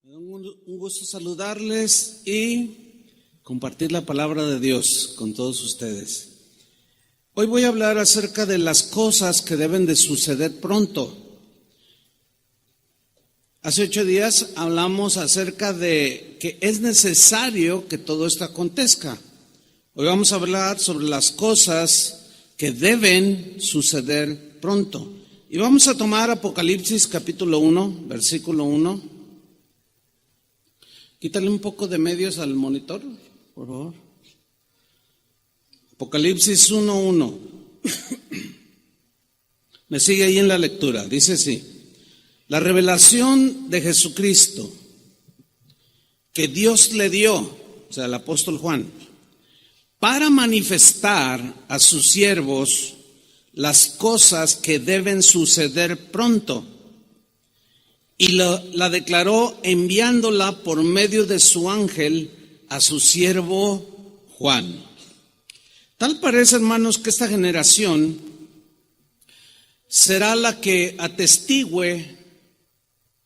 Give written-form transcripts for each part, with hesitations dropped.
Me da un gusto saludarles y compartir la palabra de Dios con todos ustedes. Hoy voy a hablar acerca de las cosas que deben de suceder pronto. Hace 8 días hablamos acerca de que es necesario que todo esto acontezca. Hoy vamos a hablar sobre las cosas que deben suceder pronto. Y vamos a tomar Apocalipsis capítulo 1, versículo 1. Quítale un poco de medios al monitor, por favor. Apocalipsis 1:1. Me sigue ahí en la lectura. Dice así: la revelación de Jesucristo que Dios le dio, o sea, el apóstol Juan, para manifestar a sus siervos las cosas que deben suceder pronto. Y la declaró enviándola por medio de su ángel a su siervo Juan. Tal parece, hermanos, que esta generación será la que atestigüe,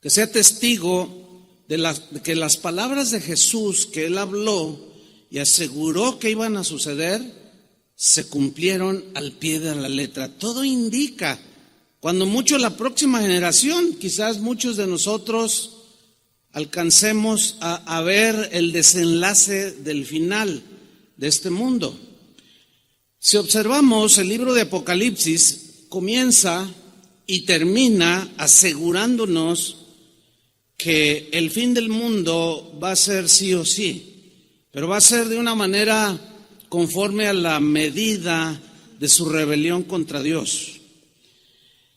que sea testigo de que las palabras de Jesús que él habló y aseguró que iban a suceder, se cumplieron al pie de la letra. Todo indica, cuando mucho la próxima generación, quizás muchos de nosotros alcancemos a ver el desenlace del final de este mundo. Si observamos el libro de Apocalipsis, comienza y termina asegurándonos que el fin del mundo va a ser sí o sí, pero va a ser de una manera conforme a la medida de su rebelión contra Dios.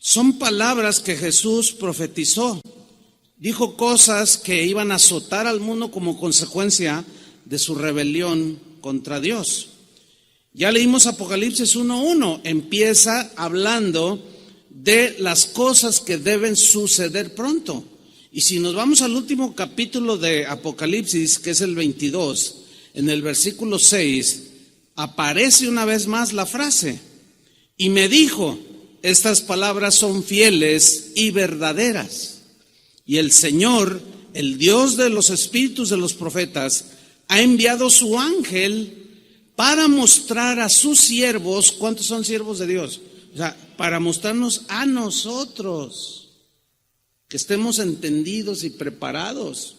Son palabras que Jesús profetizó. Dijo cosas que iban a azotar al mundo como consecuencia de su rebelión contra Dios. Ya leímos Apocalipsis 1:1. Empieza hablando de las cosas que deben suceder pronto. Y si nos vamos al último capítulo de Apocalipsis, que es el 22, en el versículo 6, aparece una vez más la frase: y me dijo, estas palabras son fieles y verdaderas. Y el Señor, el Dios de los espíritus de los profetas, ha enviado su ángel para mostrar a sus siervos. ¿Cuántos son siervos de Dios? O sea, para mostrarnos a nosotros, que estemos entendidos y preparados,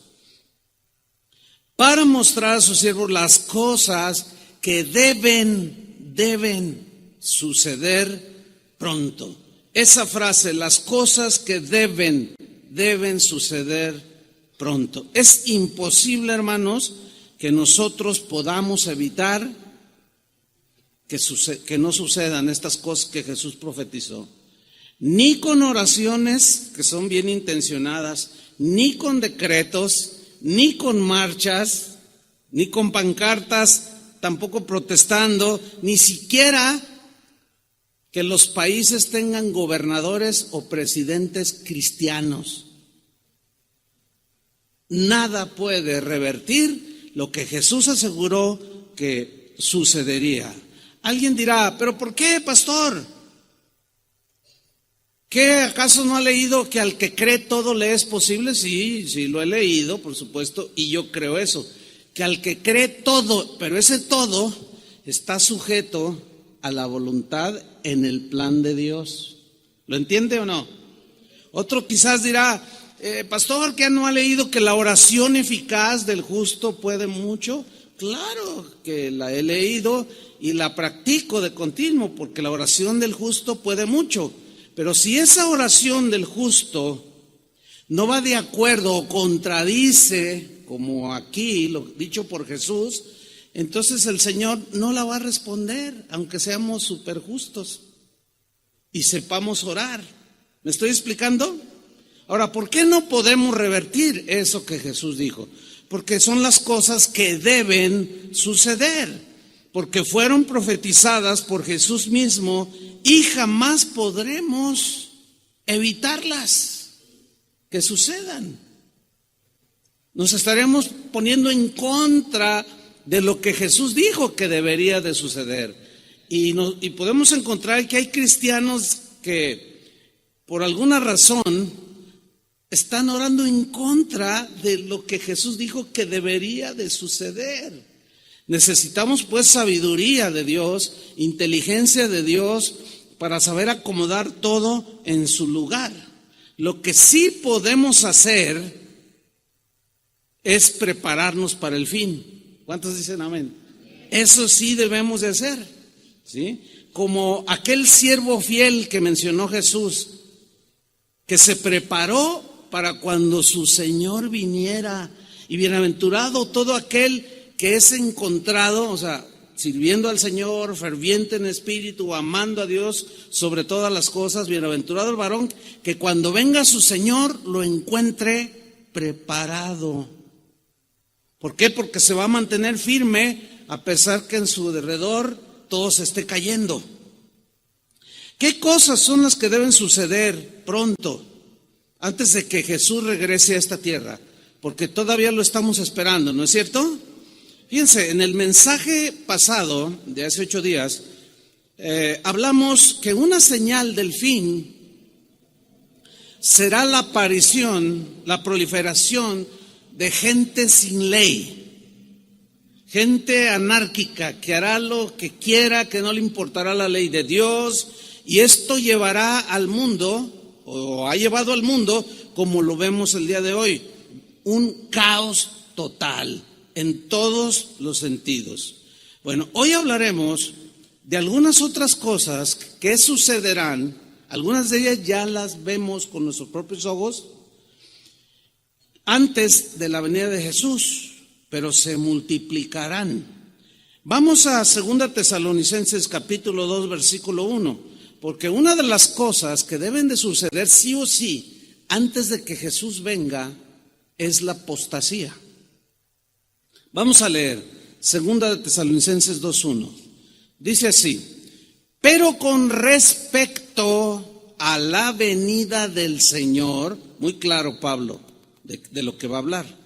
para mostrar a sus siervos las cosas que deben suceder pronto. Esa frase, las cosas que deben suceder pronto. Es imposible, hermanos, que nosotros podamos evitar que no sucedan estas cosas que Jesús profetizó. Ni con oraciones que son bien intencionadas, ni con decretos, ni con marchas, ni con pancartas, tampoco protestando, ni siquiera que los países tengan gobernadores o presidentes cristianos. Nada puede revertir lo que Jesús aseguró que sucedería. Alguien dirá, ¿pero por qué, pastor? ¿Qué acaso no ha leído que al que cree todo le es posible? Sí, lo he leído, por supuesto, y yo creo eso, que al que cree todo, pero ese todo está sujeto a la voluntad en el plan de Dios. ¿Lo entiende o no? Otro quizás dirá, pastor, ¿que no ha leído que la oración eficaz del justo puede mucho? Claro que la he leído y la practico de continuo, porque la oración del justo puede mucho. Pero si esa oración del justo no va de acuerdo o contradice, como aquí lo dicho por Jesús, entonces el Señor no la va a responder, aunque seamos súper justos y sepamos orar. ¿Me estoy explicando? Ahora, ¿por qué no podemos revertir eso que Jesús dijo? Porque son las cosas que deben suceder, porque fueron profetizadas por Jesús mismo y jamás podremos evitarlas que sucedan. Nos estaremos poniendo en contra de lo que Jesús dijo que debería de suceder. Y podemos encontrar que hay cristianos que por alguna razón están orando en contra de lo que Jesús dijo que debería de suceder. Necesitamos pues sabiduría de Dios, inteligencia de Dios para saber acomodar todo en su lugar. Lo que sí podemos hacer es prepararnos para el fin. ¿Cuántos dicen amén? Eso sí debemos de hacer, ¿sí? Como aquel siervo fiel que mencionó Jesús, que se preparó para cuando su Señor viniera. Y bienaventurado todo aquel que es encontrado, o sea, sirviendo al Señor, ferviente en espíritu, amando a Dios sobre todas las cosas. Bienaventurado el varón que cuando venga su Señor lo encuentre preparado. ¿Por qué? Porque se va a mantener firme a pesar que en su derredor todo se esté cayendo. ¿Qué cosas son las que deben suceder pronto, antes de que Jesús regrese a esta tierra? Porque todavía lo estamos esperando, ¿no es cierto? Fíjense, en el mensaje pasado, de hace 8 días, hablamos que una señal del fin será la aparición, la proliferación de gente sin ley. Gente anárquica que hará lo que quiera, que no le importará la ley de Dios, y esto llevará al mundo, o ha llevado al mundo, como lo vemos el día de hoy, un caos total en todos los sentidos. Bueno, hoy hablaremos de algunas otras cosas que sucederán. Algunas de ellas ya las vemos con nuestros propios ojos antes de la venida de Jesús, pero se multiplicarán. Vamos a 2 Tesalonicenses capítulo 2 versículo 1, porque una de las cosas que deben de suceder sí o sí antes de que Jesús venga es la apostasía. Vamos a leer 2 Tesalonicenses 2:1. Dice así: pero con respecto a la venida del Señor, muy claro Pablo de lo que va a hablar.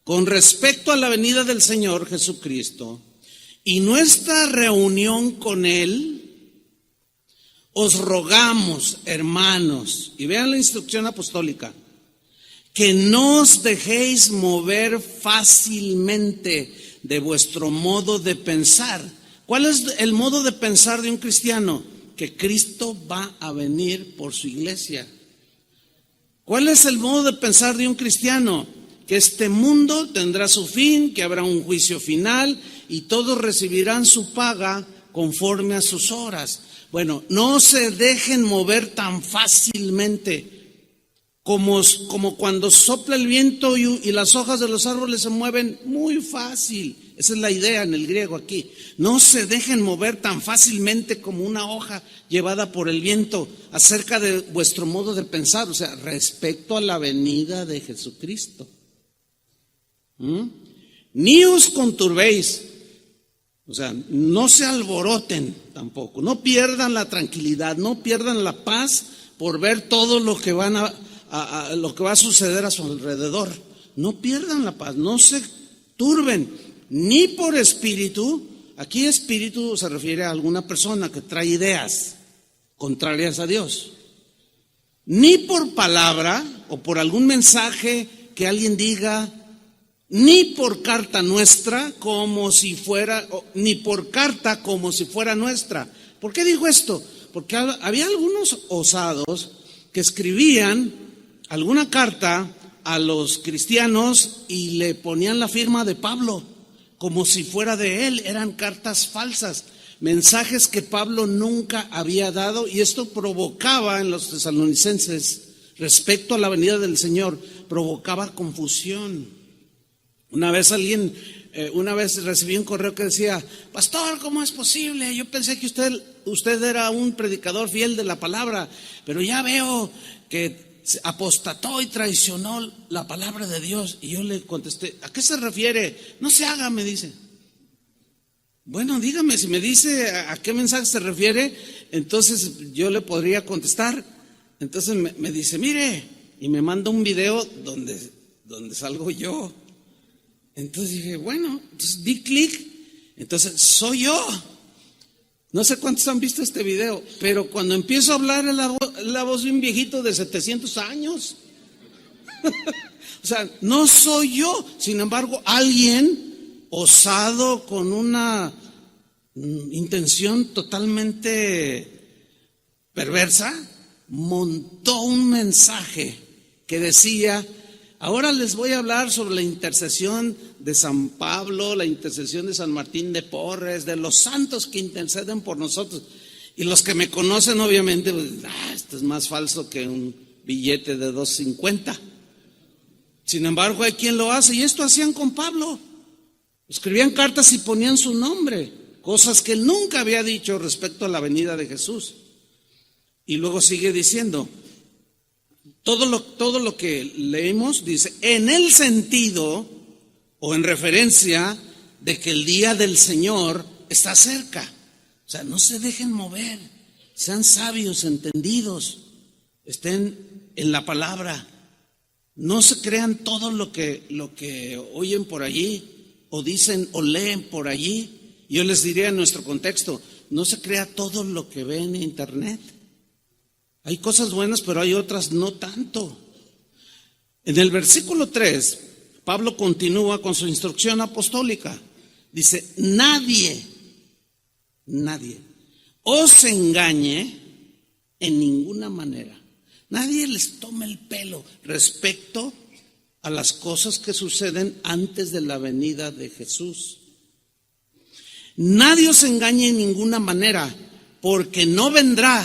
Con respecto a la venida del Señor Jesucristo y nuestra reunión con Él, os rogamos, hermanos, y vean la instrucción apostólica, que no os dejéis mover fácilmente de vuestro modo de pensar. ¿Cuál es el modo de pensar de un cristiano? Que Cristo va a venir por su iglesia. ¿Cuál es el modo de pensar de un cristiano? Que este mundo tendrá su fin, que habrá un juicio final y todos recibirán su paga conforme a sus obras. Bueno, no se dejen mover tan fácilmente como cuando sopla el viento y las hojas de los árboles se mueven muy fácil. Esa es la idea en el griego aquí. No se dejen mover tan fácilmente como una hoja llevada por el viento acerca de vuestro modo de pensar, o sea, respecto a la venida de Jesucristo. Ni os conturbéis, o sea, no se alboroten tampoco, no pierdan la tranquilidad, no pierdan la paz por ver todo lo que lo que va a suceder a su alrededor. No pierdan la paz, no se turben, ni por espíritu. Aquí espíritu se refiere a alguna persona que trae ideas contrarias a Dios, ni por palabra o por algún mensaje que alguien diga, ni por carta nuestra como si fuera, ni por carta como si fuera nuestra. ¿Por qué dijo esto? Porque había algunos osados que escribían alguna carta a los cristianos y le ponían la firma de Pablo como si fuera de él. Eran cartas falsas, mensajes que Pablo nunca había dado, y esto provocaba en los tesalonicenses, respecto a la venida del Señor, provocaba confusión. Una vez recibí un correo que decía: pastor, ¿cómo es posible? Yo pensé que usted era un predicador fiel de la palabra, pero ya veo que apostató y traicionó la palabra de Dios. Y yo le contesté: ¿a qué se refiere? No se haga, me dice. Bueno, dígame, si me dice a qué mensaje se refiere, entonces yo le podría contestar. Entonces me dice: mire, y me manda un video donde salgo yo. Entonces dije, bueno, entonces di clic, entonces soy yo. No sé cuántos han visto este video, pero cuando empiezo a hablar la voz de un viejito de 700 años. O sea, no soy yo. Sin embargo, alguien osado con una intención totalmente perversa montó un mensaje que decía: ahora les voy a hablar sobre la intercesión de San Pablo, la intercesión de San Martín de Porres, de los santos que interceden por nosotros. Y los que me conocen, obviamente, pues, esto es más falso que un billete de $2.50. Sin embargo, hay quien lo hace, y esto hacían con Pablo. Escribían cartas y ponían su nombre, cosas que él nunca había dicho respecto a la venida de Jesús. Y luego sigue diciendo, todo lo que leemos dice, en el sentido o en referencia de que el día del Señor está cerca. O sea, no se dejen mover, sean sabios, entendidos, estén en la palabra. No se crean todo lo que oyen por allí, o dicen o leen por allí. Yo les diría en nuestro contexto, no se crea todo lo que ve en internet. Hay cosas buenas, pero hay otras no tanto. En el versículo 3, Pablo continúa con su instrucción apostólica. Dice, nadie os engañe en ninguna manera. Nadie les tome el pelo respecto a las cosas que suceden antes de la venida de Jesús. Nadie os engañe en ninguna manera, porque no vendrá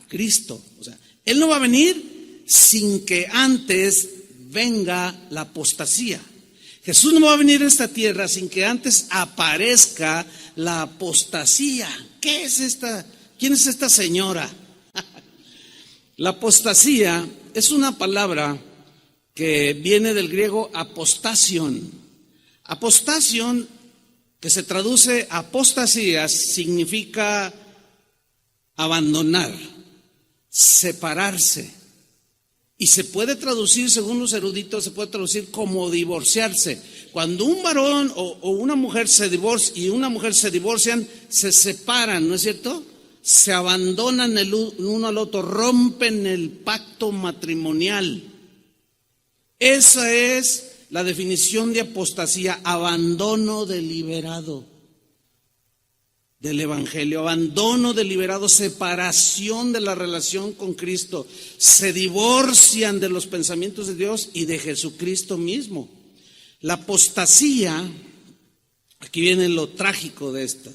Cristo. O sea, Él no va a venir sin que antes venga la apostasía. Jesús no va a venir a esta tierra sin que antes aparezca la apostasía. ¿Qué es esta? ¿Quién es esta señora? La apostasía es una palabra que viene del griego apostasion. Apostasion, que se traduce apostasías, significa abandonar, separarse. Y se puede traducir, según los eruditos, se puede traducir como divorciarse. Cuando un varón o una mujer se divorcian, se separan, ¿no es cierto? Se abandonan el uno al otro, rompen el pacto matrimonial. Esa es la definición de apostasía, abandono deliberado del evangelio, abandono deliberado, separación de la relación con Cristo. Se divorcian de los pensamientos de Dios y de Jesucristo mismo. La apostasía, aquí viene lo trágico de esta.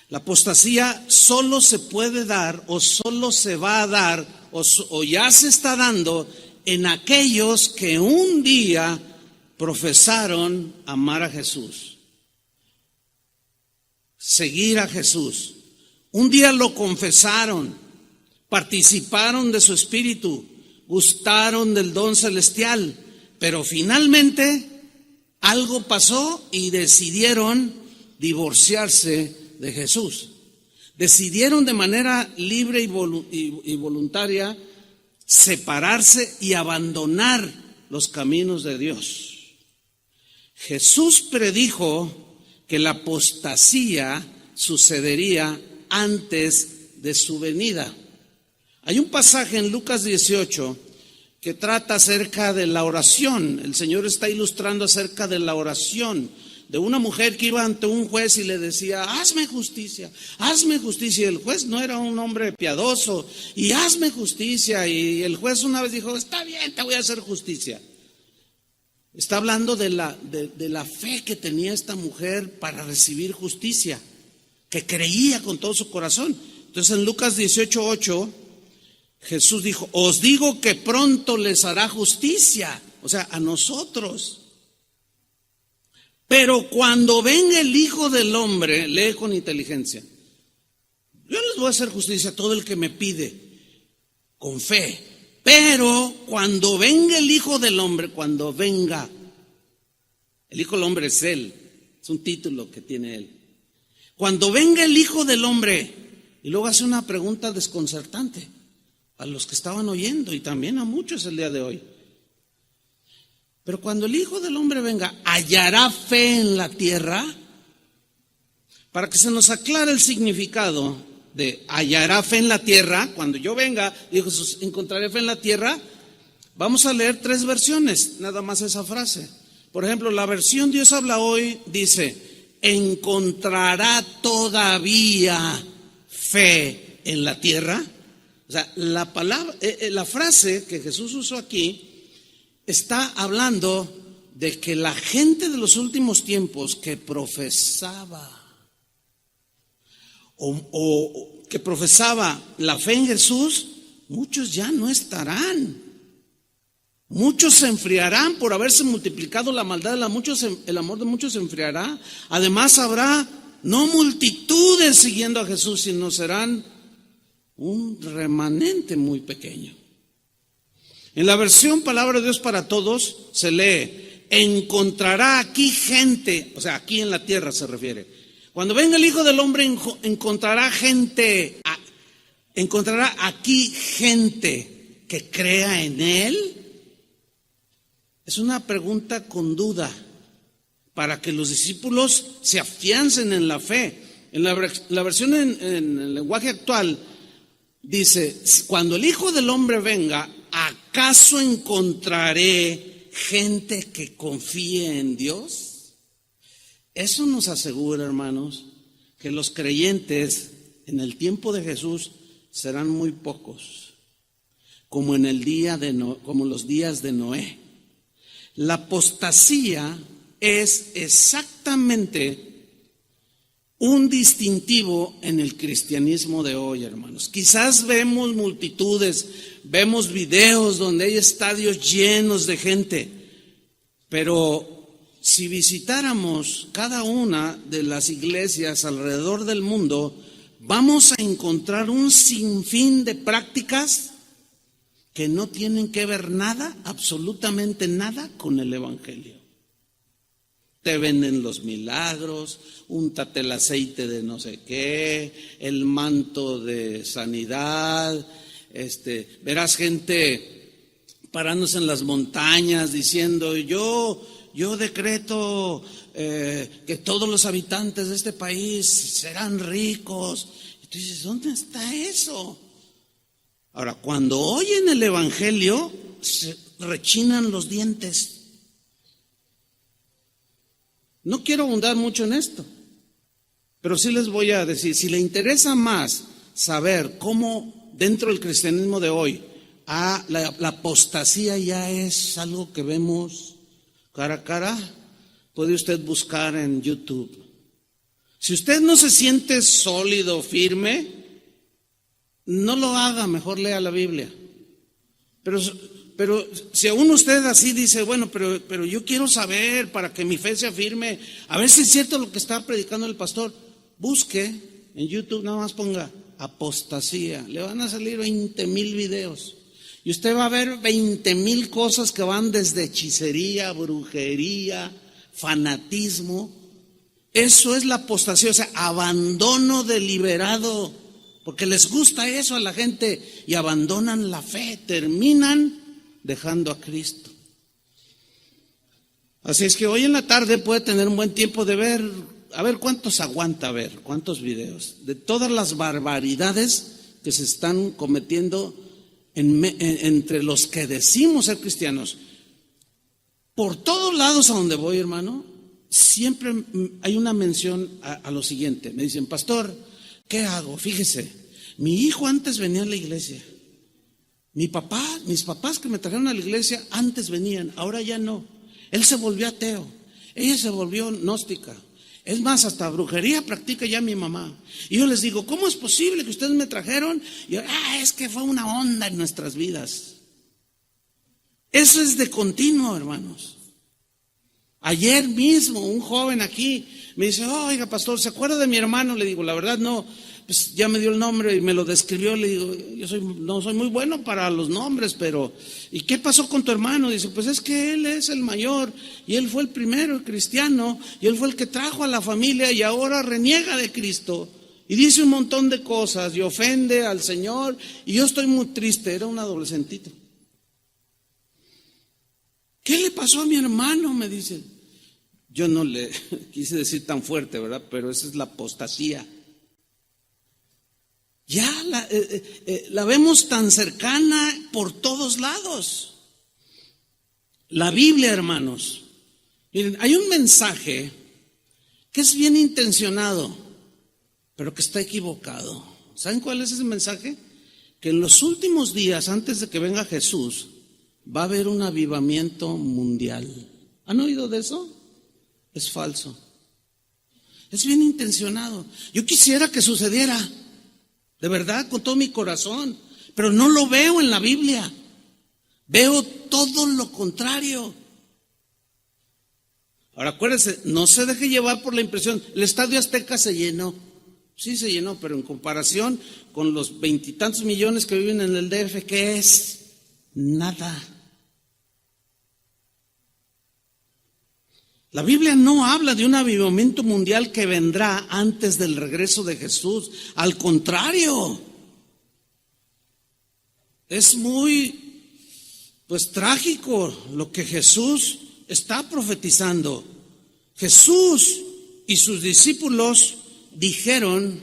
La apostasía solo se puede dar o solo se va a dar o ya se está dando en aquellos que un día profesaron amar a Jesús, seguir a Jesús. Un día lo confesaron, participaron de su espíritu, gustaron del don celestial, pero finalmente algo pasó y decidieron divorciarse de Jesús. Decidieron de manera libre y voluntaria separarse y abandonar los caminos de Dios. Jesús predijo que la apostasía sucedería antes de su venida. Hay un pasaje en Lucas 18 que trata acerca de la oración. El Señor está ilustrando acerca de la oración de una mujer que iba ante un juez y le decía, hazme justicia, hazme justicia. Y el juez no era un hombre piadoso, y hazme justicia. Y el juez una vez dijo, está bien, te voy a hacer justicia. Está hablando de la fe que tenía esta mujer para recibir justicia, que creía con todo su corazón. Entonces en Lucas 18:8, Jesús dijo, os digo que pronto les hará justicia, o sea, a nosotros. Pero cuando venga el Hijo del Hombre, lee con inteligencia, yo les voy a hacer justicia a todo el que me pide, con fe. Pero cuando venga el Hijo del Hombre, cuando venga, el Hijo del Hombre es Él, es un título que tiene Él. Cuando venga el Hijo del Hombre, y luego hace una pregunta desconcertante a los que estaban oyendo y también a muchos el día de hoy. Pero cuando el Hijo del Hombre venga, ¿hallará fe en la tierra? Para que se nos aclare el significado de hallará fe en la tierra, cuando yo venga, dijo Jesús, ¿encontraré fe en la tierra? Vamos a leer 3 versiones, nada más esa frase. Por ejemplo, la versión Dios habla hoy dice: ¿encontrará todavía fe en la tierra? O sea, la palabra, la frase que Jesús usó aquí está hablando de que la gente de los últimos tiempos que profesaba o que profesaba la fe en Jesús, muchos ya no estarán. Muchos se enfriarán por haberse multiplicado la maldad de muchos, el amor de muchos se enfriará. Además habrá no multitudes siguiendo a Jesús, sino serán un remanente muy pequeño. En la versión Palabra de Dios para Todos se lee: encontrará aquí gente, o sea, aquí en la tierra se refiere. Cuando venga el Hijo del Hombre encontrará gente, encontrará aquí gente que crea en Él. Es una pregunta con duda para que los discípulos se afiancen en la fe. En la versión en el lenguaje actual dice: cuando el Hijo del Hombre venga, ¿acaso encontraré gente que confíe en Dios? Eso nos asegura, hermanos, que los creyentes en el tiempo de Jesús serán muy pocos, como en el día de como los días de Noé. La apostasía es exactamente un distintivo en el cristianismo de hoy, hermanos. Quizás vemos multitudes, vemos videos donde hay estadios llenos de gente, pero si visitáramos cada una de las iglesias alrededor del mundo, vamos a encontrar un sinfín de prácticas que no tienen que ver nada, absolutamente nada, con el evangelio. Te venden los milagros, úntate el aceite de no sé qué, el manto de sanidad, verás gente parándose en las montañas diciendo: yo decreto que todos los habitantes de este país serán ricos. Y tú dices: ¿dónde está eso? Ahora, cuando oyen el evangelio, se rechinan los dientes. No quiero abundar mucho en esto, pero sí les voy a decir: si le interesa más saber cómo dentro del cristianismo de hoy la apostasía ya es algo que vemos cara a cara, puede usted buscar en YouTube. Si usted no se siente sólido, firme, no lo haga, mejor lea la Biblia. Pero si aún usted así dice: bueno, pero yo quiero saber para que mi fe sea firme, a ver si es cierto lo que está predicando el pastor, busque en YouTube, nada más ponga apostasía, le van a salir 20,000 videos y usted va a ver 20,000 cosas que van desde hechicería, brujería, fanatismo. Eso es la apostasía, o sea, abandono deliberado, porque les gusta eso a la gente y abandonan la fe, terminan dejando a Cristo. Así es que hoy en la tarde puede tener un buen tiempo de ver, a ver cuántos aguanta ver, cuántos videos, de todas las barbaridades que se están cometiendo entre los que decimos ser cristianos. Por todos lados a donde voy, hermano, siempre hay una mención a lo siguiente. Me dicen: pastor, ¿qué hago? Fíjese, mi hijo antes venía a la iglesia. Mis papás que me trajeron a la iglesia antes venían, ahora ya no. Él se volvió ateo, ella se volvió gnóstica. Es más, hasta brujería practica ya mi mamá. Y yo les digo: ¿cómo es posible que ustedes me trajeron? Y yo: es que fue una onda en nuestras vidas. Eso es de continuo, hermanos. Ayer mismo un joven aquí me dice: oiga, pastor, ¿se acuerda de mi hermano? Le digo: la verdad no. Pues ya me dio el nombre y me lo describió. Le digo: no soy muy bueno para los nombres, pero ¿y qué pasó con tu hermano? Dice: pues es que él es el mayor y él fue el primero, el cristiano, y él fue el que trajo a la familia y ahora reniega de Cristo y dice un montón de cosas y ofende al Señor y yo estoy muy triste. Era un adolescentito. ¿Qué le pasó a mi hermano? Me dice. Yo no le quise decir tan fuerte, ¿verdad? Pero esa es la apostasía. Ya la vemos tan cercana por todos lados. La Biblia, hermanos, miren, hay un mensaje que es bien intencionado, pero que está equivocado. ¿Saben cuál es ese mensaje? Que en los últimos días, antes de que venga Jesús, va a haber un avivamiento mundial. ¿Han oído de eso? Es falso. Es bien intencionado. Yo quisiera que sucediera, de verdad, con todo mi corazón, pero no lo veo en la Biblia. Veo todo lo contrario. Ahora acuérdense, no se deje llevar por la impresión. El Estadio Azteca se llenó. Sí se llenó, pero en comparación con los 20 y tantos millones que viven en el DF, ¿qué es? Nada. La Biblia no habla de un avivamiento mundial que vendrá antes del regreso de Jesús. Al contrario, es muy trágico lo que Jesús está profetizando. Jesús y sus discípulos dijeron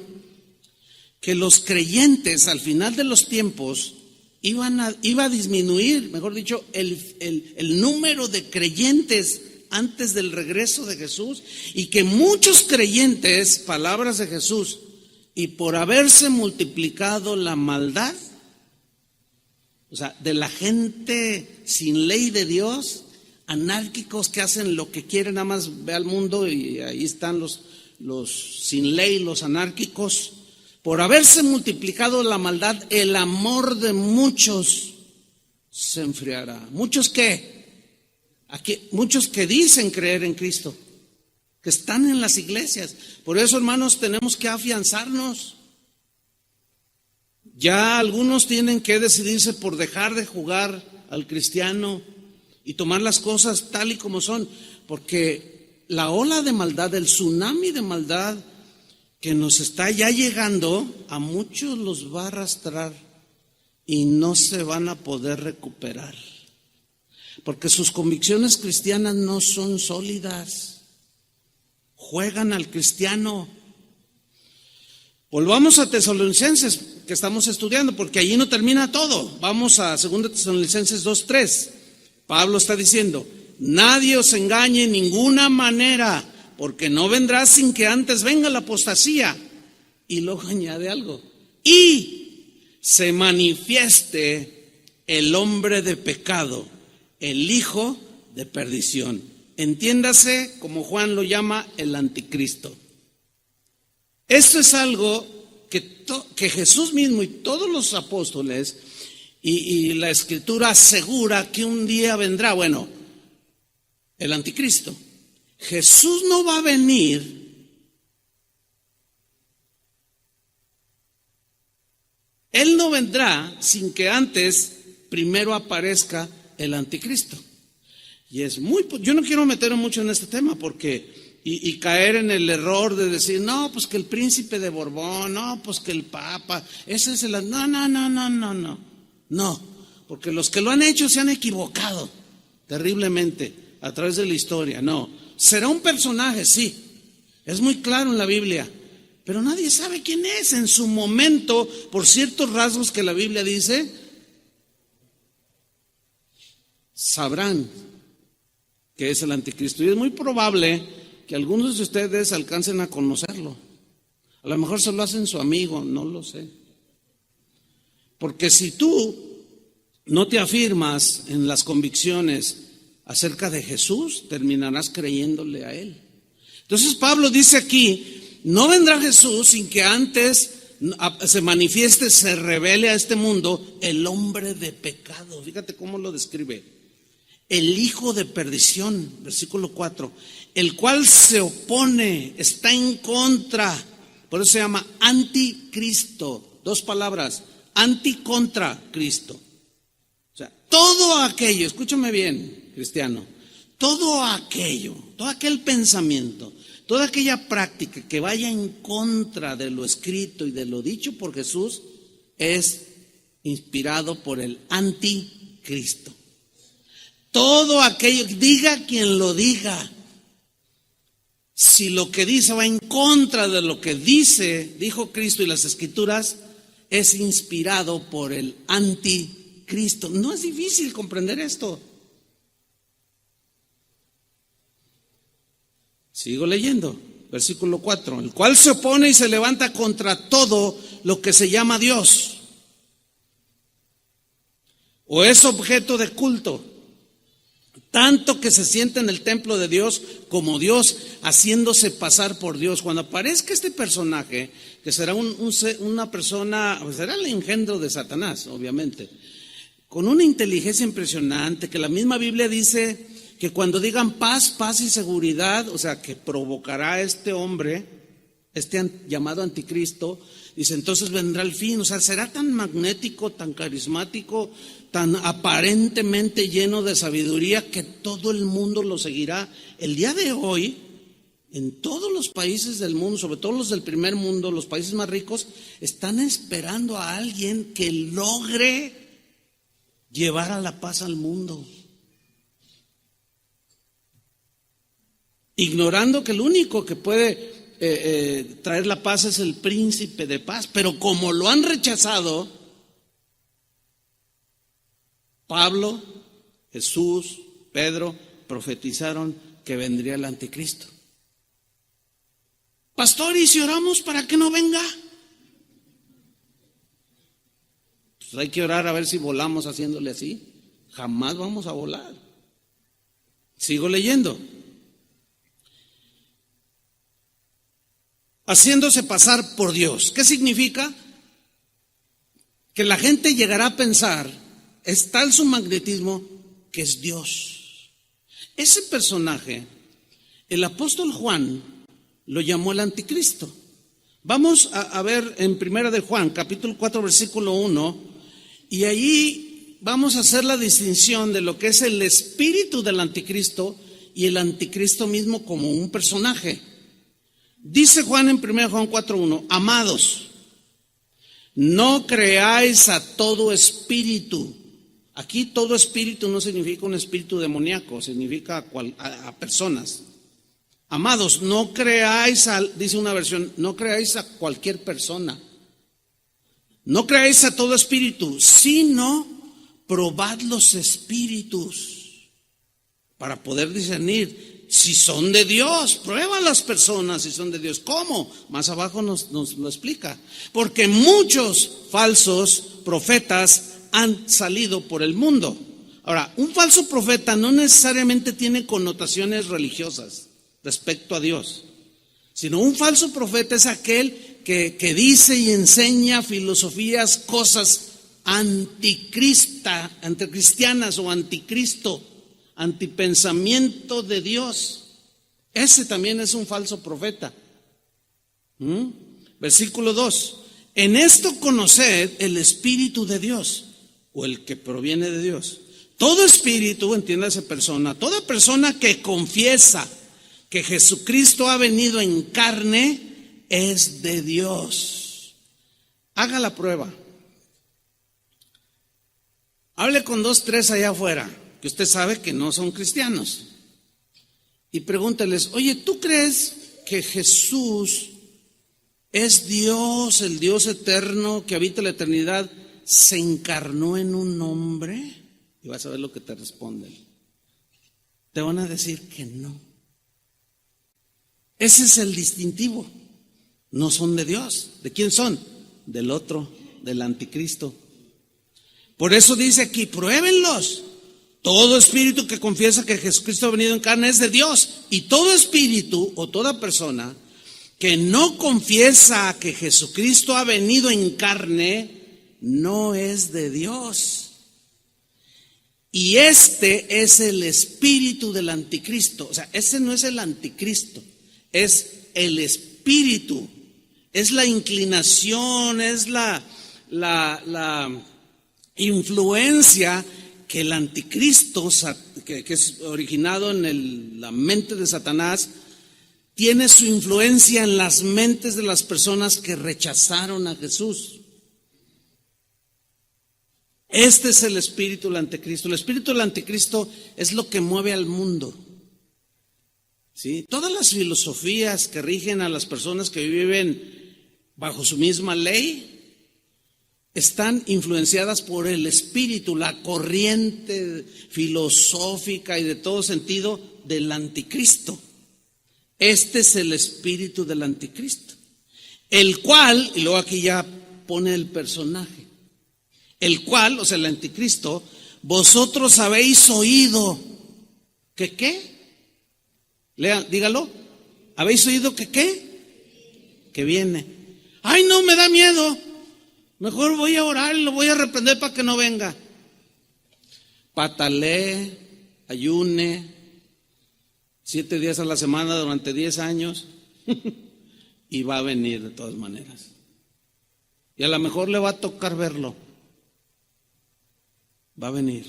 que los creyentes al final de los tiempos iba a disminuir, mejor dicho, el número de creyentes antes del regreso de Jesús, y que muchos creyentes, palabras de Jesús, y por haberse multiplicado la maldad, o sea, de la gente sin ley de Dios, anárquicos que hacen lo que quieren, nada más ve al mundo y ahí están los sin ley, los anárquicos. Por haberse multiplicado la maldad, el amor de muchos se enfriará. ¿Muchos qué? Muchos que dicen creer en Cristo, que están en las iglesias. Por eso, hermanos, tenemos que afianzarnos. Ya algunos tienen que decidirse por dejar de jugar al cristiano y tomar las cosas tal y como son, porque la ola de maldad, el tsunami de maldad que nos está ya llegando, a muchos los va a arrastrar y no se van a poder recuperar, porque sus convicciones cristianas no son sólidas, juegan al cristiano. Volvamos a Tesalonicenses, que estamos estudiando, porque allí no termina todo. Vamos a 2 Tesalonicenses 2:3. Pablo está diciendo: nadie os engañe en ninguna manera, porque no vendrá sin que antes venga la apostasía. Y luego añade algo: y se manifieste el hombre de pecado, el hijo de perdición. Entiéndase, como Juan lo llama, el anticristo. Esto es algo que Jesús mismo y todos los apóstoles y la Escritura asegura que un día vendrá. Bueno, el anticristo. Jesús no va a venir. Él no vendrá sin que antes primero aparezca el anticristo. Y es yo no quiero meterme mucho en este tema porque y caer en el error de decir, no, pues que el príncipe de Borbón, no, pues que el papa, ese es el... No, porque los que lo han hecho se han equivocado terriblemente a través de la historia. No, será un personaje, sí, es muy claro en la Biblia, pero nadie sabe quién es. En su momento, por ciertos rasgos que la Biblia dice, sabrán que es el anticristo. Y es muy probable que algunos de ustedes alcancen a conocerlo. A lo mejor se lo hacen su amigo, no lo sé. Porque si tú no te afirmas en las convicciones acerca de Jesús, terminarás creyéndole a Él. Entonces Pablo dice aquí, no vendrá Jesús sin que antes se manifieste, se revele a este mundo el hombre de pecado. Fíjate cómo lo describe. El hijo de perdición, versículo 4, el cual se opone, está en contra, por eso se llama anticristo. Dos palabras, anti contra Cristo. O sea, todo aquello, escúchame bien, cristiano, todo aquel pensamiento, toda aquella práctica que vaya en contra de lo escrito y de lo dicho por Jesús es inspirado por el anticristo. Todo aquello, diga quien lo diga, si lo que dice va en contra de lo que dijo Cristo y las Escrituras, es inspirado por el anticristo. No es difícil comprender esto. Sigo leyendo, versículo 4, el cual se opone y se levanta contra todo lo que se llama Dios o es objeto de culto, tanto que se sienta en el templo de Dios como Dios, haciéndose pasar por Dios. Cuando aparezca este personaje, que será una persona, será el engendro de Satanás, obviamente, con una inteligencia impresionante, que la misma Biblia dice que cuando digan paz, paz y seguridad, o sea, que provocará este hombre, llamado anticristo, dice, entonces vendrá el fin. O sea, será tan magnético, tan carismático, tan aparentemente lleno de sabiduría que todo el mundo lo seguirá. El día de hoy, en todos los países del mundo, sobre todo los del primer mundo, los países más ricos, están esperando a alguien que logre llevar a la paz al mundo, ignorando que el único que puede traer la paz es el príncipe de paz. Pero como lo han rechazado, Pablo, Jesús, Pedro profetizaron que vendría el anticristo. Pastor, ¿y si oramos para que no venga? Pues hay que orar a ver si volamos haciéndole así. Jamás vamos a volar. Sigo leyendo. Haciéndose pasar por Dios. ¿Qué significa? Que la gente llegará a pensar, es tal su magnetismo, que es Dios. Ese personaje, el apóstol Juan lo llamó el anticristo. Vamos a ver en Primera de Juan, capítulo 4, versículo 1, y allí vamos a hacer la distinción de lo que es el espíritu del anticristo y el anticristo mismo como un personaje. Dice Juan en 1 Juan 4:1, amados, no creáis a todo espíritu. Aquí todo espíritu no significa un espíritu demoníaco, significa a personas. Amados, no creáis dice una versión, no creáis a cualquier persona. No creáis a todo espíritu, sino probad los espíritus para poder discernir si son de Dios. Prueba a las personas si son de Dios. ¿Cómo? Más abajo nos lo explica. Porque muchos falsos profetas han salido por el mundo. Ahora, un falso profeta no necesariamente tiene connotaciones religiosas respecto a Dios, sino un falso profeta es aquel que dice y enseña filosofías, cosas anticristianas o anticristo, antipensamiento de Dios. Ese también es un falso profeta. Versículo 2. En esto conoced el Espíritu de Dios, o el que proviene de Dios. Todo espíritu, entiéndase persona, toda persona que confiesa que Jesucristo ha venido en carne es de Dios. Haga la prueba. Hable con 2, 3 allá afuera, que usted sabe que no son cristianos, y pregúnteles, oye, ¿tú crees que Jesús es Dios, el Dios eterno que habita la eternidad, se encarnó en un hombre? Y vas a ver lo que te responden. Te van a decir que no. Ese es el distintivo. No son de Dios. ¿De quién son? Del otro, del anticristo. Por eso dice aquí, pruébenlos. Todo espíritu que confiesa que Jesucristo ha venido en carne es de Dios. Y todo espíritu o toda persona que no confiesa que Jesucristo ha venido en carne no es de Dios. Y este es el espíritu del anticristo. O sea, ese no es el anticristo, es el espíritu, es la inclinación, es la influencia que el anticristo, que es originado en la mente de Satanás, tiene su influencia en las mentes de las personas que rechazaron a Jesús. Este es el espíritu del anticristo. El espíritu del anticristo es lo que mueve al mundo. ¿Sí? Todas las filosofías que rigen a las personas que viven bajo su misma ley están influenciadas por el espíritu, la corriente filosófica y de todo sentido del anticristo. Este es el espíritu del anticristo, el cual, y luego aquí ya pone el personaje, el cual, o sea, el anticristo, vosotros habéis oído que qué, lean, dígalo, habéis oído que qué, que viene. Ay, no, me da miedo, mejor voy a orar y lo voy a reprender para que no venga. Patalee, ayune 7 días a la semana durante 10 años y va a venir de todas maneras. Y a lo mejor le va a tocar verlo. Va a venir.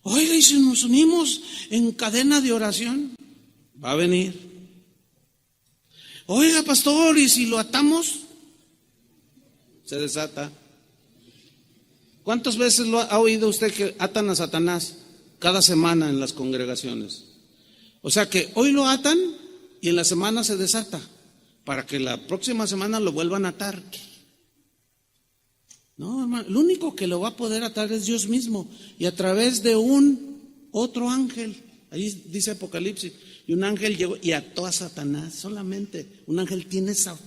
Oiga, ¿y si nos unimos en cadena de oración? Va a venir. Oiga, pastor, ¿y si lo atamos? Se desata. ¿Cuántas veces lo ha oído usted que atan a Satanás cada semana en las congregaciones? O sea que hoy lo atan y en la semana se desata, para que la próxima semana lo vuelvan a atar. No, hermano, el único que lo va a poder atar es Dios mismo, y a través de un otro ángel. Ahí dice Apocalipsis, y un ángel llegó y ató a Satanás. Solamente un ángel tiene esa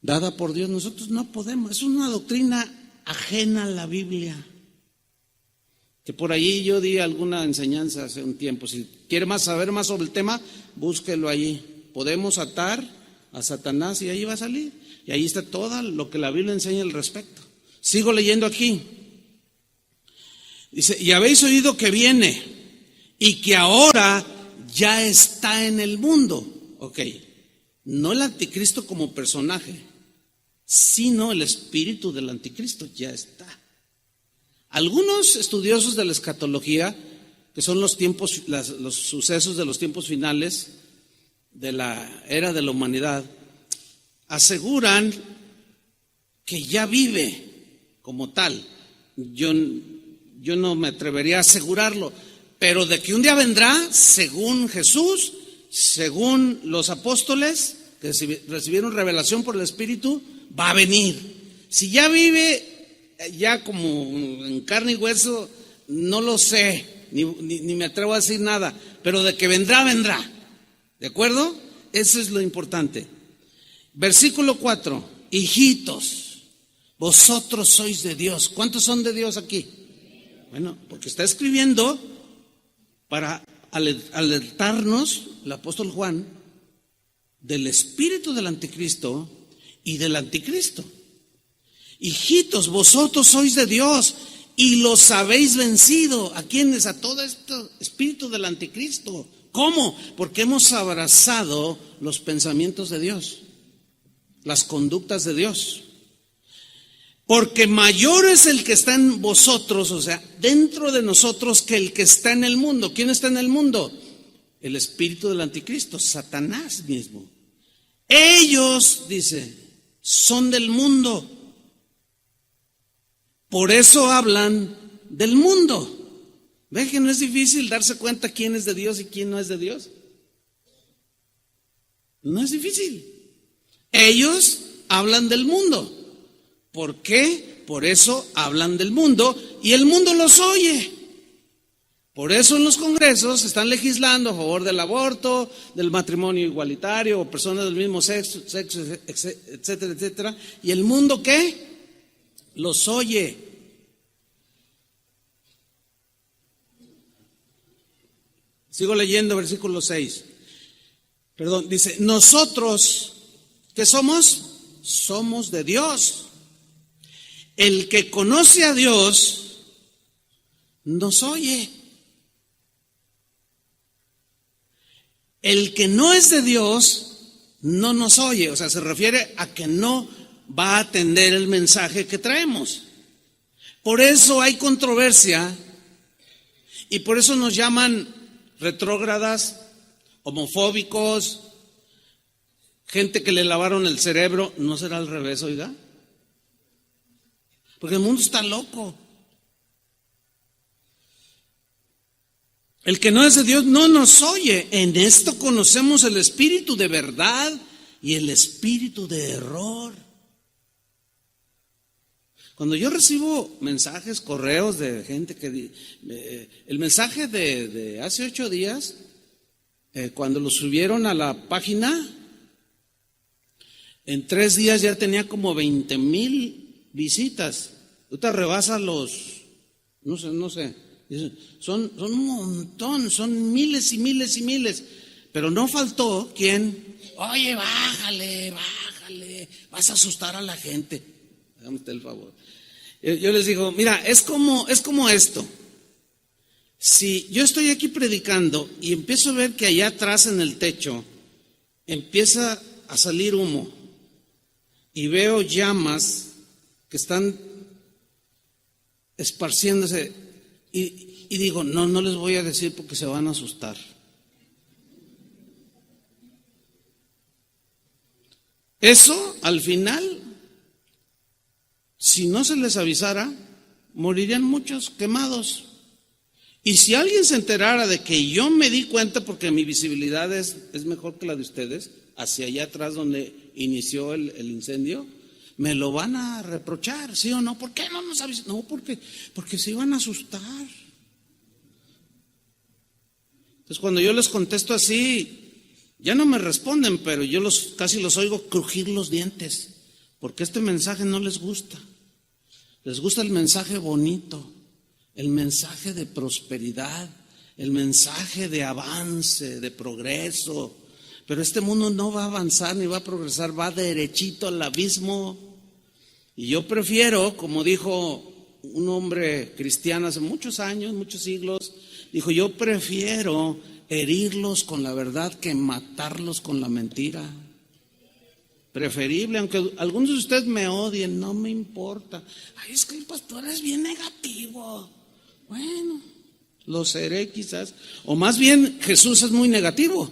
dada por Dios. Nosotros no podemos, es una doctrina ajena a la Biblia. Que por ahí yo di alguna enseñanza hace un tiempo. Si quiere saber más sobre el tema, búsquelo allí. Podemos atar a Satanás y ahí va a salir. Y ahí está todo lo que la Biblia enseña al respecto. Sigo leyendo aquí. Dice, y habéis oído que viene y que ahora ya está en el mundo. Ok, no el anticristo como personaje, sino el espíritu del anticristo ya está. Algunos estudiosos de la escatología, que son los sucesos de los tiempos finales de la era de la humanidad, aseguran que ya vive como tal. Yo no me atrevería a asegurarlo, pero de que un día vendrá, según Jesús, según los apóstoles que recibieron revelación por el Espíritu, va a venir. Si ya vive ya como en carne y hueso, no lo sé, ni me atrevo a decir nada, pero de que vendrá, vendrá. ¿De acuerdo? Eso es lo importante. Versículo 4, hijitos, vosotros sois de Dios. ¿Cuántos son de Dios aquí? Bueno, porque está escribiendo para alertarnos el apóstol Juan del espíritu del anticristo y del anticristo. Hijitos, vosotros sois de Dios y los habéis vencido. ¿A quiénes? A todo este espíritu del anticristo. ¿Cómo? Porque hemos abrazado los pensamientos de Dios, las conductas de Dios. Porque mayor es el que está en vosotros, o sea, dentro de nosotros, que el que está en el mundo. ¿Quién está en el mundo? El espíritu del anticristo, Satanás mismo. Ellos, dice, son del mundo. Por eso hablan del mundo. ¿Ven que no es difícil darse cuenta quién es de Dios y quién no es de Dios? No es difícil. Ellos hablan del mundo. ¿Por qué? Por eso hablan del mundo y el mundo los oye. Por eso en los congresos están legislando a favor del aborto, del matrimonio igualitario o personas del mismo sexo, etcétera, etcétera. ¿Y el mundo qué? Los oye. Sigo leyendo versículo 6. Perdón, dice, nosotros, ¿qué somos? Somos de Dios. El que conoce a Dios nos oye. El que no es de Dios no nos oye. O sea, se refiere a que no va a atender el mensaje que traemos. Por eso hay controversia y por eso nos llaman retrógradas, homofóbicos, gente que le lavaron el cerebro. ¿No será al revés, oiga? Porque el mundo está loco. El que no es de Dios no nos oye. En esto conocemos el espíritu de verdad y el espíritu de error. Cuando yo recibo mensajes, correos de gente que el mensaje de hace 8 días Cuando lo subieron a la página, en 3 días ya tenía como 20,000 visitas. Ahorita rebasa los, no sé, son un montón, son miles y miles y miles. Pero no faltó quien, oye, bájale, vas a asustar a la gente. Hágame usted el favor. Yo les digo, mira, es como esto. Si yo estoy aquí predicando y empiezo a ver que allá atrás en el techo empieza a salir humo y veo llamas que están esparciéndose y digo, no les voy a decir porque se van a asustar. Eso al final, si no se les avisara, morirían muchos quemados. Y si alguien se enterara de que yo me di cuenta, porque mi visibilidad es mejor que la de ustedes, hacia allá atrás donde inició el incendio, me lo van a reprochar, ¿sí o no? ¿Por qué no nos avisan? No, porque se iban a asustar. Entonces cuando yo les contesto así, ya no me responden, pero yo casi los oigo crujir los dientes, porque este mensaje no les gusta. Les gusta el mensaje bonito, el mensaje de prosperidad, el mensaje de avance, de progreso. Pero este mundo no va a avanzar ni va a progresar, va derechito al abismo. Y yo prefiero, como dijo un hombre cristiano hace muchos años, muchos siglos, dijo, yo prefiero herirlos con la verdad que matarlos con la mentira. Preferible, aunque algunos de ustedes me odien, no me importa. Ay, es que el pastor es bien negativo. Bueno, lo seré quizás. O más bien, Jesús es muy negativo.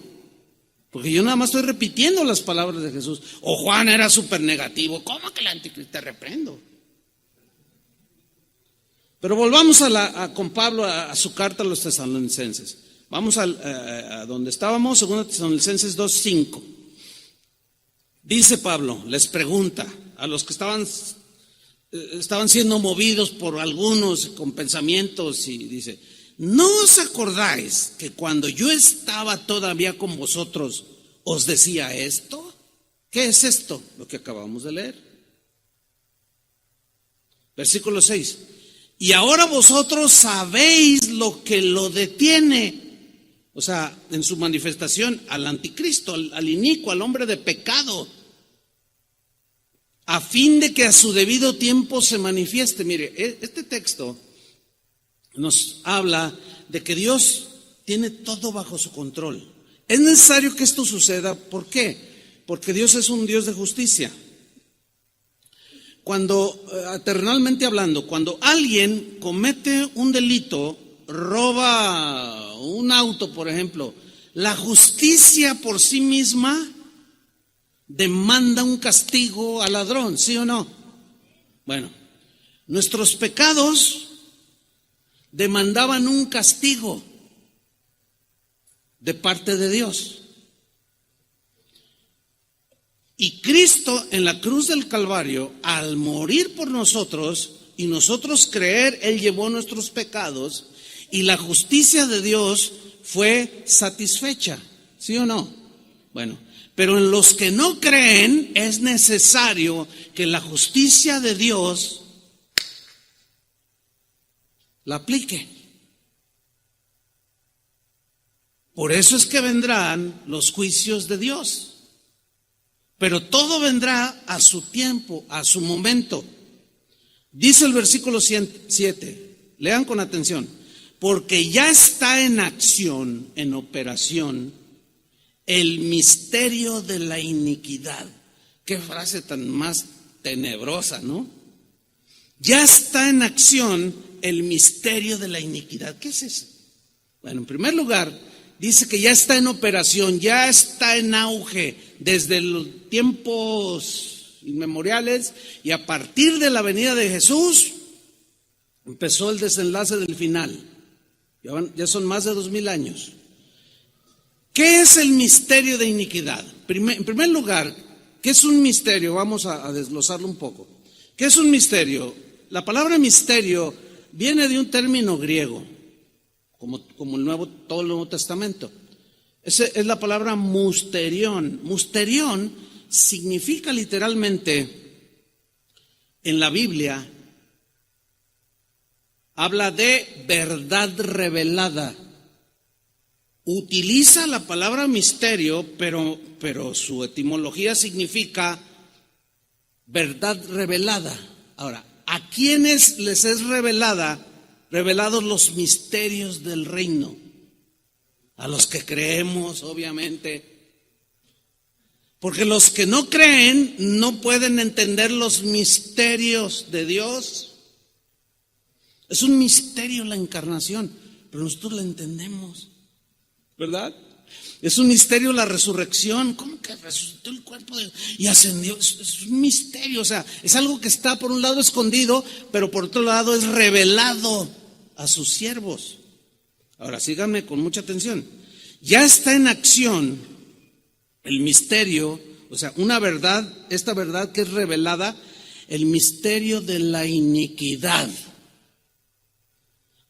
Porque yo nada más estoy repitiendo las palabras de Jesús. O Juan era súper negativo. ¿Cómo que el anticristo? Te reprendo. Pero volvamos con Pablo a su carta a los tesalonicenses. Vamos a donde estábamos, 2 Tesalonicenses 2:5. Dice Pablo, les pregunta a los que estaban siendo movidos por algunos con pensamientos y dice, ¿no os acordáis que cuando yo estaba todavía con vosotros os decía esto? ¿Qué es esto? Lo que acabamos de leer. Versículo 6. Y ahora vosotros sabéis lo que lo detiene. O sea, en su manifestación al anticristo, al inicuo, al hombre de pecado, a fin de que a su debido tiempo se manifieste. Mire, este texto nos habla de que Dios tiene todo bajo su control. Es necesario que esto suceda. ¿Por qué? Porque Dios es un Dios de justicia. Terrenalmente hablando, cuando alguien comete un delito, roba un auto, por ejemplo, la justicia por sí misma demanda un castigo al ladrón, ¿sí o no? Bueno, nuestros pecados demandaban un castigo de parte de Dios. Y Cristo en la cruz del Calvario, al morir por nosotros y nosotros creer, Él llevó nuestros pecados y la justicia de Dios fue satisfecha, ¿sí o no? Bueno, pero en los que no creen es necesario que la justicia de Dios la aplique. Por eso es que vendrán los juicios de Dios. Pero todo vendrá a su tiempo, a su momento. Dice el versículo 7, lean con atención, porque ya está en acción, en operación, el misterio de la iniquidad. Qué frase tan más tenebrosa, ¿no? Ya está en acción el misterio de la iniquidad. ¿Qué es eso? Bueno, en primer lugar, dice que ya está en operación, ya está en auge desde los tiempos inmemoriales y a partir de la venida de Jesús empezó el desenlace del final. Ya son más de 2000 años. ¿Qué es el misterio de iniquidad? En primer lugar, ¿qué es un misterio? Vamos a desglosarlo un poco. ¿Qué es un misterio? La palabra misterio viene de un término griego, como todo el Nuevo Testamento. Esa es la palabra musterión. Musterión significa literalmente en la Biblia, habla de verdad revelada. Utiliza la palabra misterio, pero su etimología significa verdad revelada. Ahora, ¿a quiénes les es revelados los misterios del reino? A los que creemos, obviamente. Porque los que no creen no pueden entender los misterios de Dios. Es un misterio la encarnación, pero nosotros la entendemos, ¿verdad? Es un misterio la resurrección. ¿Cómo que resucitó el cuerpo y ascendió? Es un misterio, o sea, es algo que está por un lado escondido, pero por otro lado es revelado a sus siervos. Ahora, síganme con mucha atención. Ya está en acción el misterio, o sea, una verdad, esta verdad que es revelada, el misterio de la iniquidad.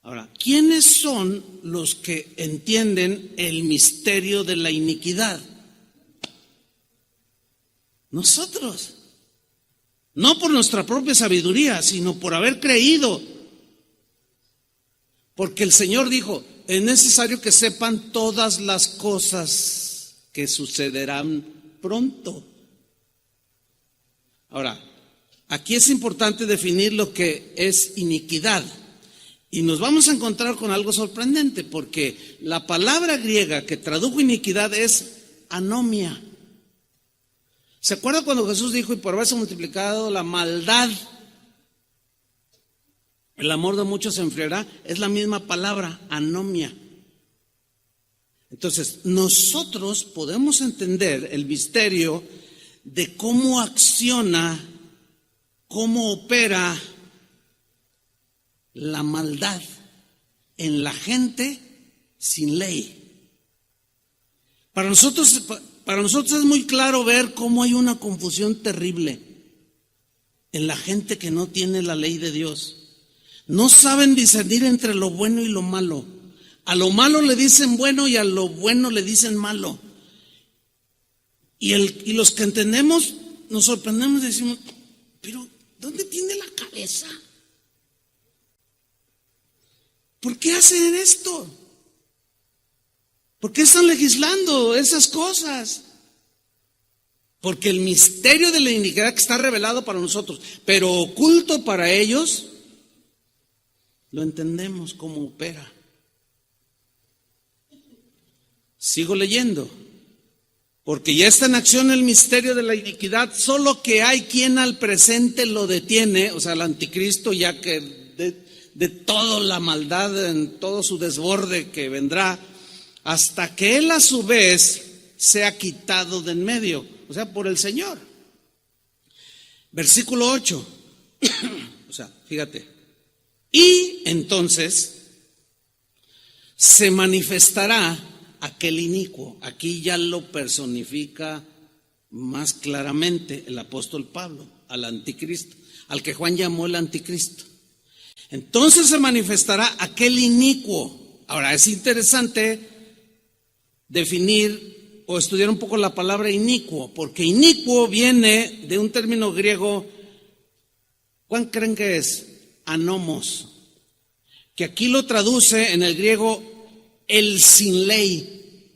Ahora, ¿quiénes son los que entienden el misterio de la iniquidad? Nosotros. No por nuestra propia sabiduría, sino por haber creído. Porque el Señor dijo, es necesario que sepan todas las cosas que sucederán pronto. Ahora, aquí es importante definir lo que es iniquidad. Y nos vamos a encontrar con algo sorprendente, porque la palabra griega que tradujo iniquidad es anomia. ¿Se acuerda cuando Jesús dijo, y por haberse multiplicado la maldad, el amor de muchos se enfriará? Es la misma palabra, anomia. Entonces, nosotros podemos entender el misterio de cómo acciona, cómo opera la maldad en la gente sin ley. Para nosotros es muy claro ver cómo hay una confusión terrible en la gente que no tiene la ley de Dios. No saben discernir entre lo bueno y lo malo. A lo malo le dicen bueno y a lo bueno le dicen malo. Y los que entendemos nos sorprendemos y decimos, pero ¿dónde tiene la cabeza? ¿Por qué hacen esto? ¿Por qué están legislando esas cosas? Porque el misterio de la iniquidad que está revelado para nosotros, pero oculto para ellos, lo entendemos cómo opera. Sigo leyendo. Porque ya está en acción el misterio de la iniquidad, solo que hay quien al presente lo detiene, o sea, el anticristo, ya que de toda la maldad, en todo su desborde que vendrá, hasta que él a su vez sea quitado de en medio, o sea, por el Señor. Versículo 8, o sea, fíjate, y entonces se manifestará aquel inicuo. Aquí ya lo personifica más claramente el apóstol Pablo, al anticristo, al que Juan llamó el anticristo. Entonces se manifestará aquel inicuo. Ahora es interesante definir o estudiar un poco la palabra inicuo, porque inicuo viene de un término griego. ¿Cuál creen que es? Anomos, que aquí lo traduce en el griego el sin ley.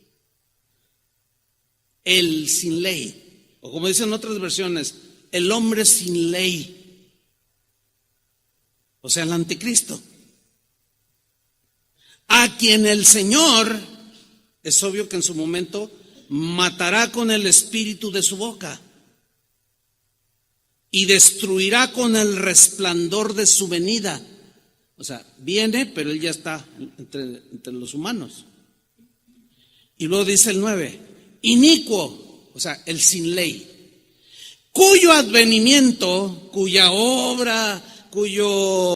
El sin ley, o como dicen otras versiones, el hombre sin ley. O sea, el anticristo, a quien el Señor, es obvio que en su momento, matará con el espíritu de su boca y destruirá con el resplandor de su venida. O sea, viene, pero él ya está entre los humanos. Y luego dice el 9, inicuo, o sea, el sin ley, cuyo advenimiento, cuya obra, cuyo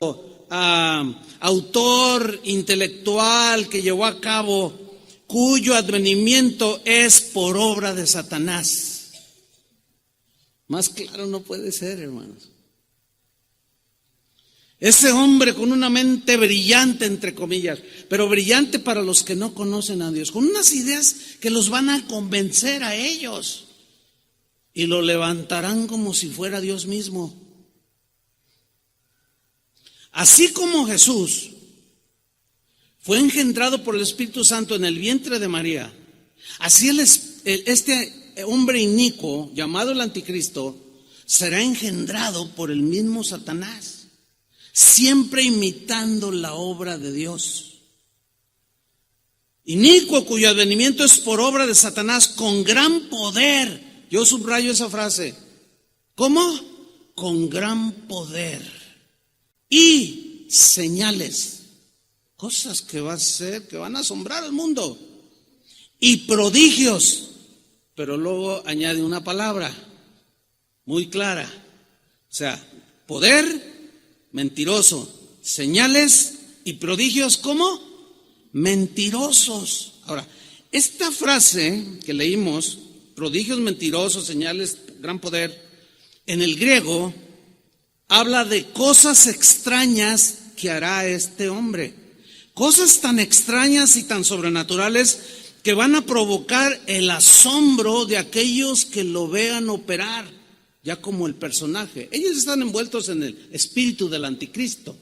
autor intelectual que llevó a cabo, cuyo advenimiento es por obra de Satanás. Más claro no puede ser, hermanos. Ese hombre con una mente brillante, entre comillas, pero brillante para los que no conocen a Dios, con unas ideas que los van a convencer a ellos y lo levantarán como si fuera Dios mismo. Así como Jesús fue engendrado por el Espíritu Santo en el vientre de María, así este hombre inicuo, llamado el Anticristo, será engendrado por el mismo Satanás, siempre imitando la obra de Dios. Inicuo, cuyo advenimiento es por obra de Satanás con gran poder. Yo subrayo esa frase. ¿Cómo? Con gran poder. Y señales, cosas que va a hacer, que van a asombrar al mundo. Y prodigios. Pero luego añade una palabra muy clara. O sea, poder, mentiroso. Señales y prodigios, ¿cómo? Mentirosos. Ahora, esta frase que leímos, prodigios mentirosos, señales, gran poder, en el griego habla de cosas extrañas que hará este hombre. Cosas tan extrañas y tan sobrenaturales que van a provocar el asombro de aquellos que lo vean operar, ya como el personaje. Ellos están envueltos en el espíritu del anticristo.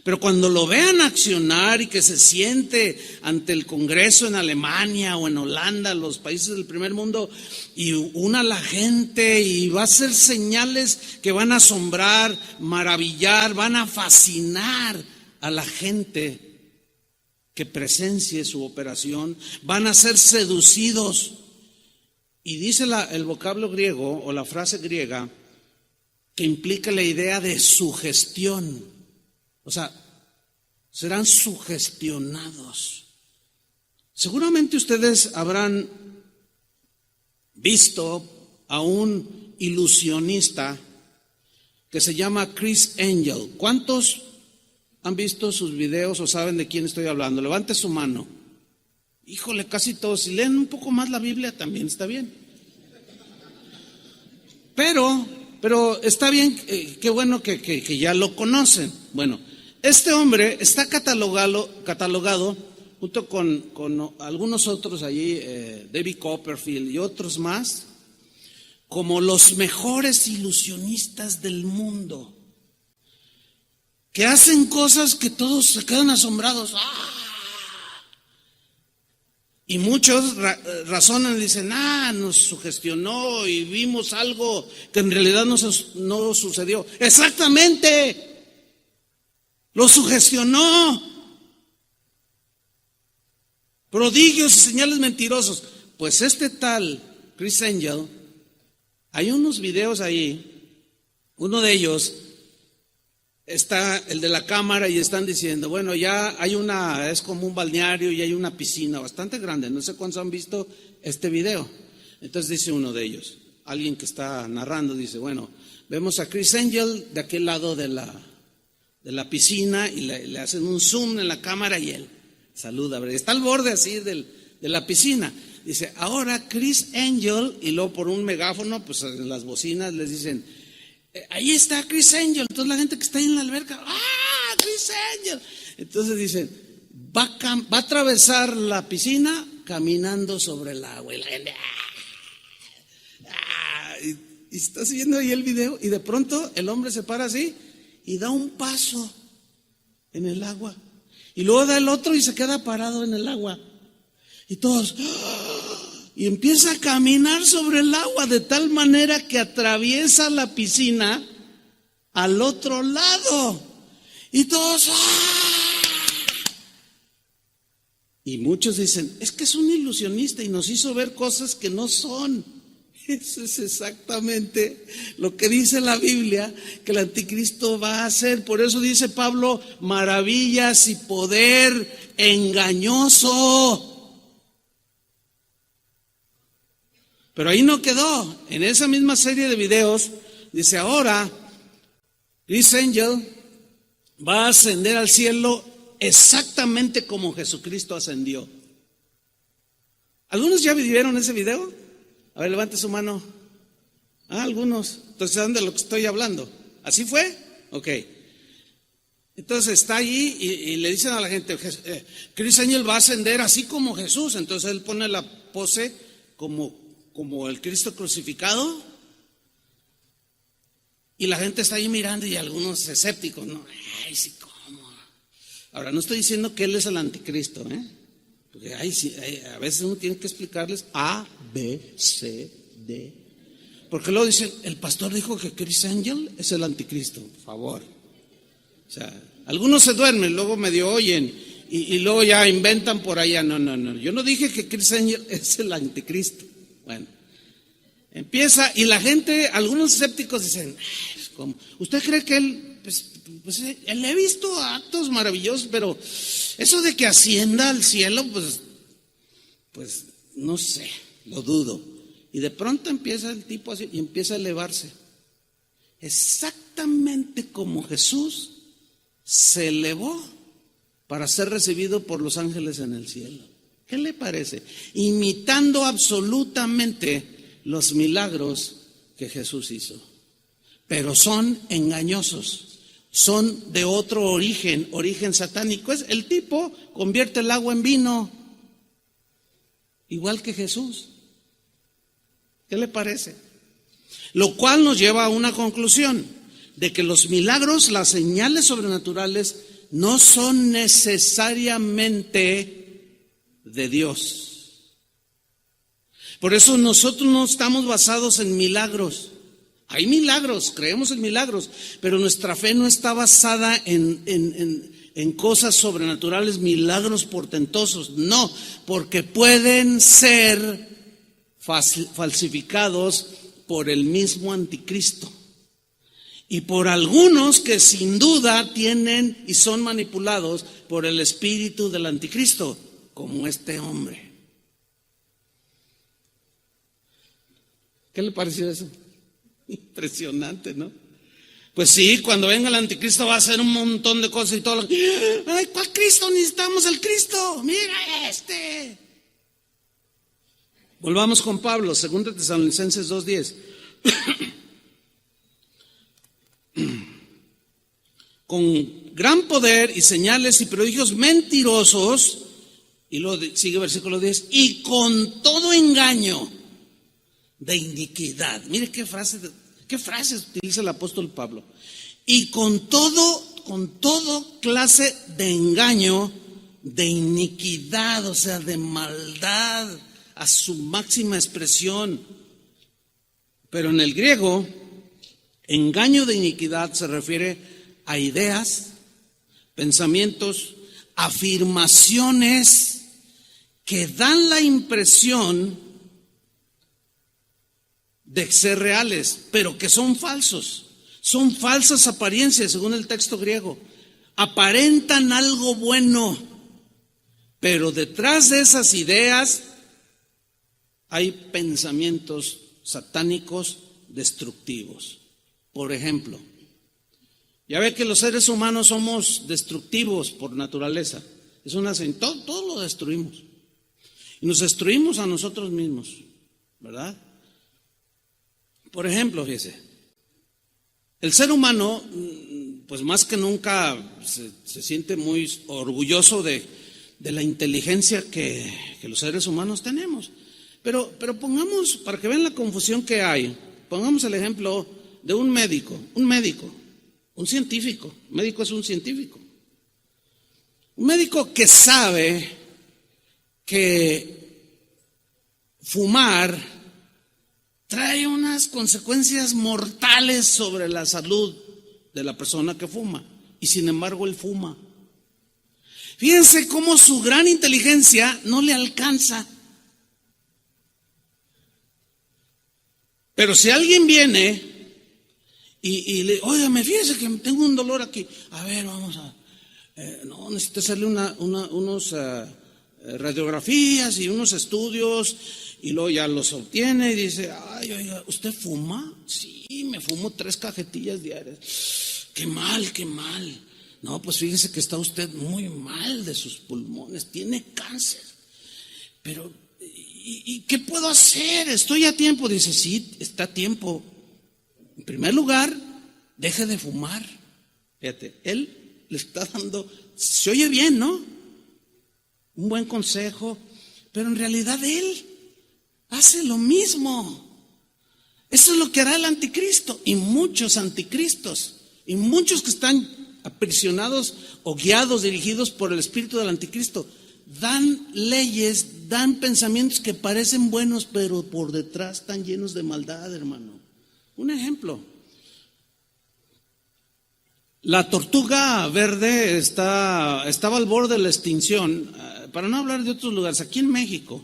Pero cuando lo vean accionar y que se siente ante el Congreso en Alemania o en Holanda, los países del primer mundo, y una a la gente y va a hacer señales que van a asombrar, maravillar, van a fascinar a la gente que presencie su operación, van a ser seducidos. Y dice el vocablo griego o la frase griega que implica la idea de sugestión. O sea, serán sugestionados. Seguramente ustedes habrán visto a un ilusionista que se llama Criss Angel. ¿Cuántos han visto sus videos o saben de quién estoy hablando? Levante su mano. Híjole, casi todos. Si leen un poco más la Biblia también está bien. Pero está bien, qué bueno que ya lo conocen. Bueno, este hombre está catalogado junto con algunos otros allí, David Copperfield y otros más, como los mejores ilusionistas del mundo, que hacen cosas que todos se quedan asombrados. ¡Ah! Y muchos razonan y dicen, nos sugestionó y vimos algo que en realidad no sucedió. Exactamente. Lo sugestionó. Prodigios y señales mentirosos. Pues este tal Criss Angel, hay unos videos ahí. Uno de ellos está el de la cámara y están diciendo, bueno, ya hay es como un balneario y hay una piscina bastante grande. No sé cuántos han visto este video. Entonces dice uno de ellos, alguien que está narrando, dice, bueno, vemos a Criss Angel de aquel lado de la piscina y le hacen un zoom en la cámara y él saluda, ¿verdad? Está al borde así de la piscina. Dice, ahora Criss Angel, y luego por un megáfono, pues en las bocinas les dicen, ahí está Criss Angel. Entonces la gente que está ahí en la alberca, Criss Angel. Entonces dicen, va a atravesar la piscina caminando sobre el agua. Y la gente, y estás viendo ahí el video y de pronto el hombre se para así y da un paso en el agua. Y luego da el otro y se queda parado en el agua. Y todos, y empieza a caminar sobre el agua de tal manera que atraviesa la piscina al otro lado. Y todos, y muchos dicen, es que es un ilusionista y nos hizo ver cosas que no son. Eso es exactamente lo que dice la Biblia que el anticristo va a hacer. Por eso dice Pablo, maravillas y poder engañoso. Pero ahí no quedó. En esa misma serie de videos dice, ahora Criss Angel va a ascender al cielo exactamente como Jesucristo ascendió. ¿Algunos ya vieron ese video? A ver, levante su mano. Algunos. Entonces, ¿saben de lo que estoy hablando? ¿Así fue? Ok. Entonces está allí y le dicen a la gente, Chris Angel va a ascender así como Jesús. Entonces él pone la pose como el Cristo crucificado. Y la gente está ahí mirando y algunos escépticos, ¿no? Ay, sí, ¿cómo? Ahora, no estoy diciendo que él es el anticristo, porque a veces uno tiene que explicarles A, B, C, D. Porque luego dicen, el pastor dijo que Chris Angel es el anticristo, por favor. O sea, algunos se duermen, luego medio oyen y luego ya inventan por allá. No, yo no dije que Chris Angel es el anticristo. Bueno, empieza y la gente, algunos escépticos dicen, ¿cómo? ¿Usted cree que él, pues él le he visto actos maravillosos, pero eso de que ascienda al cielo, pues no sé, lo dudo? Y de pronto empieza el tipo así y empieza a elevarse. Exactamente como Jesús se elevó para ser recibido por los ángeles en el cielo. ¿Qué le parece? Imitando absolutamente los milagros que Jesús hizo. Pero son engañosos, son de otro origen satánico. El tipo convierte el agua en vino, igual que Jesús. ¿Qué le parece? Lo cual nos lleva a una conclusión, de que los milagros, las señales sobrenaturales, no son necesariamente de Dios. Por eso nosotros no estamos basados en milagros. Hay milagros, creemos en milagros, pero nuestra fe no está basada en cosas sobrenaturales, milagros portentosos. No, porque pueden ser falsificados por el mismo anticristo. Y por algunos que sin duda tienen y son manipulados por el espíritu del anticristo, como este hombre. ¿Qué le pareció eso? Impresionante, ¿no? Pues sí, cuando venga el anticristo va a hacer un montón de cosas y todo. Ay, ¿cuál Cristo? Necesitamos el Cristo. Mira este. Volvamos con Pablo, 2 Tesalonicenses 2:10. Con gran poder y señales y prodigios mentirosos, y luego sigue versículo 10, y con todo engaño de iniquidad. Mire qué frases utiliza el apóstol Pablo. Y con todo clase de engaño, de iniquidad, o sea, de maldad a su máxima expresión. Pero en el griego, engaño de iniquidad se refiere a ideas, pensamientos, afirmaciones que dan la impresión de ser reales, pero que son falsos. Son falsas apariencias, según el texto griego. Aparentan algo bueno, pero detrás de esas ideas hay pensamientos satánicos destructivos. Por ejemplo, ya ve que los seres humanos somos destructivos por naturaleza. Es una todo lo destruimos. Y nos destruimos a nosotros mismos, ¿verdad? Por ejemplo, fíjese, el ser humano, pues más que nunca se siente muy orgulloso de la inteligencia que los seres humanos tenemos. Pero pongamos, para que vean la confusión que hay, pongamos el ejemplo de un médico, un científico. Un médico es un científico. Un médico que sabe que fumar trae unas consecuencias mortales sobre la salud de la persona que fuma, y sin embargo él fuma. Fíjense cómo su gran inteligencia no le alcanza. Pero si alguien viene y le, óigame, fíjese que tengo un dolor aquí. A ver, vamos a, no, necesito hacerle unos radiografías y unos estudios, y luego ya los obtiene y dice, ay, oiga, ¿usted fuma? Sí, me fumo 3 cajetillas diarias. Qué mal, qué mal. No, pues fíjese que está usted muy mal de sus pulmones, tiene cáncer. Pero, ¿y qué puedo hacer? Estoy a tiempo. Dice, sí, está a tiempo. En primer lugar, deje de fumar. Fíjate, él le está dando, se oye bien, ¿no? Un buen consejo, pero en realidad él hace lo mismo. Eso es lo que hará el anticristo y muchos anticristos y muchos que están aprisionados o guiados, dirigidos por el espíritu del anticristo. Dan leyes, dan pensamientos que parecen buenos, pero por detrás están llenos de maldad, hermano. Un ejemplo. La tortuga verde estaba al borde de la extinción, para no hablar de otros lugares, aquí en México.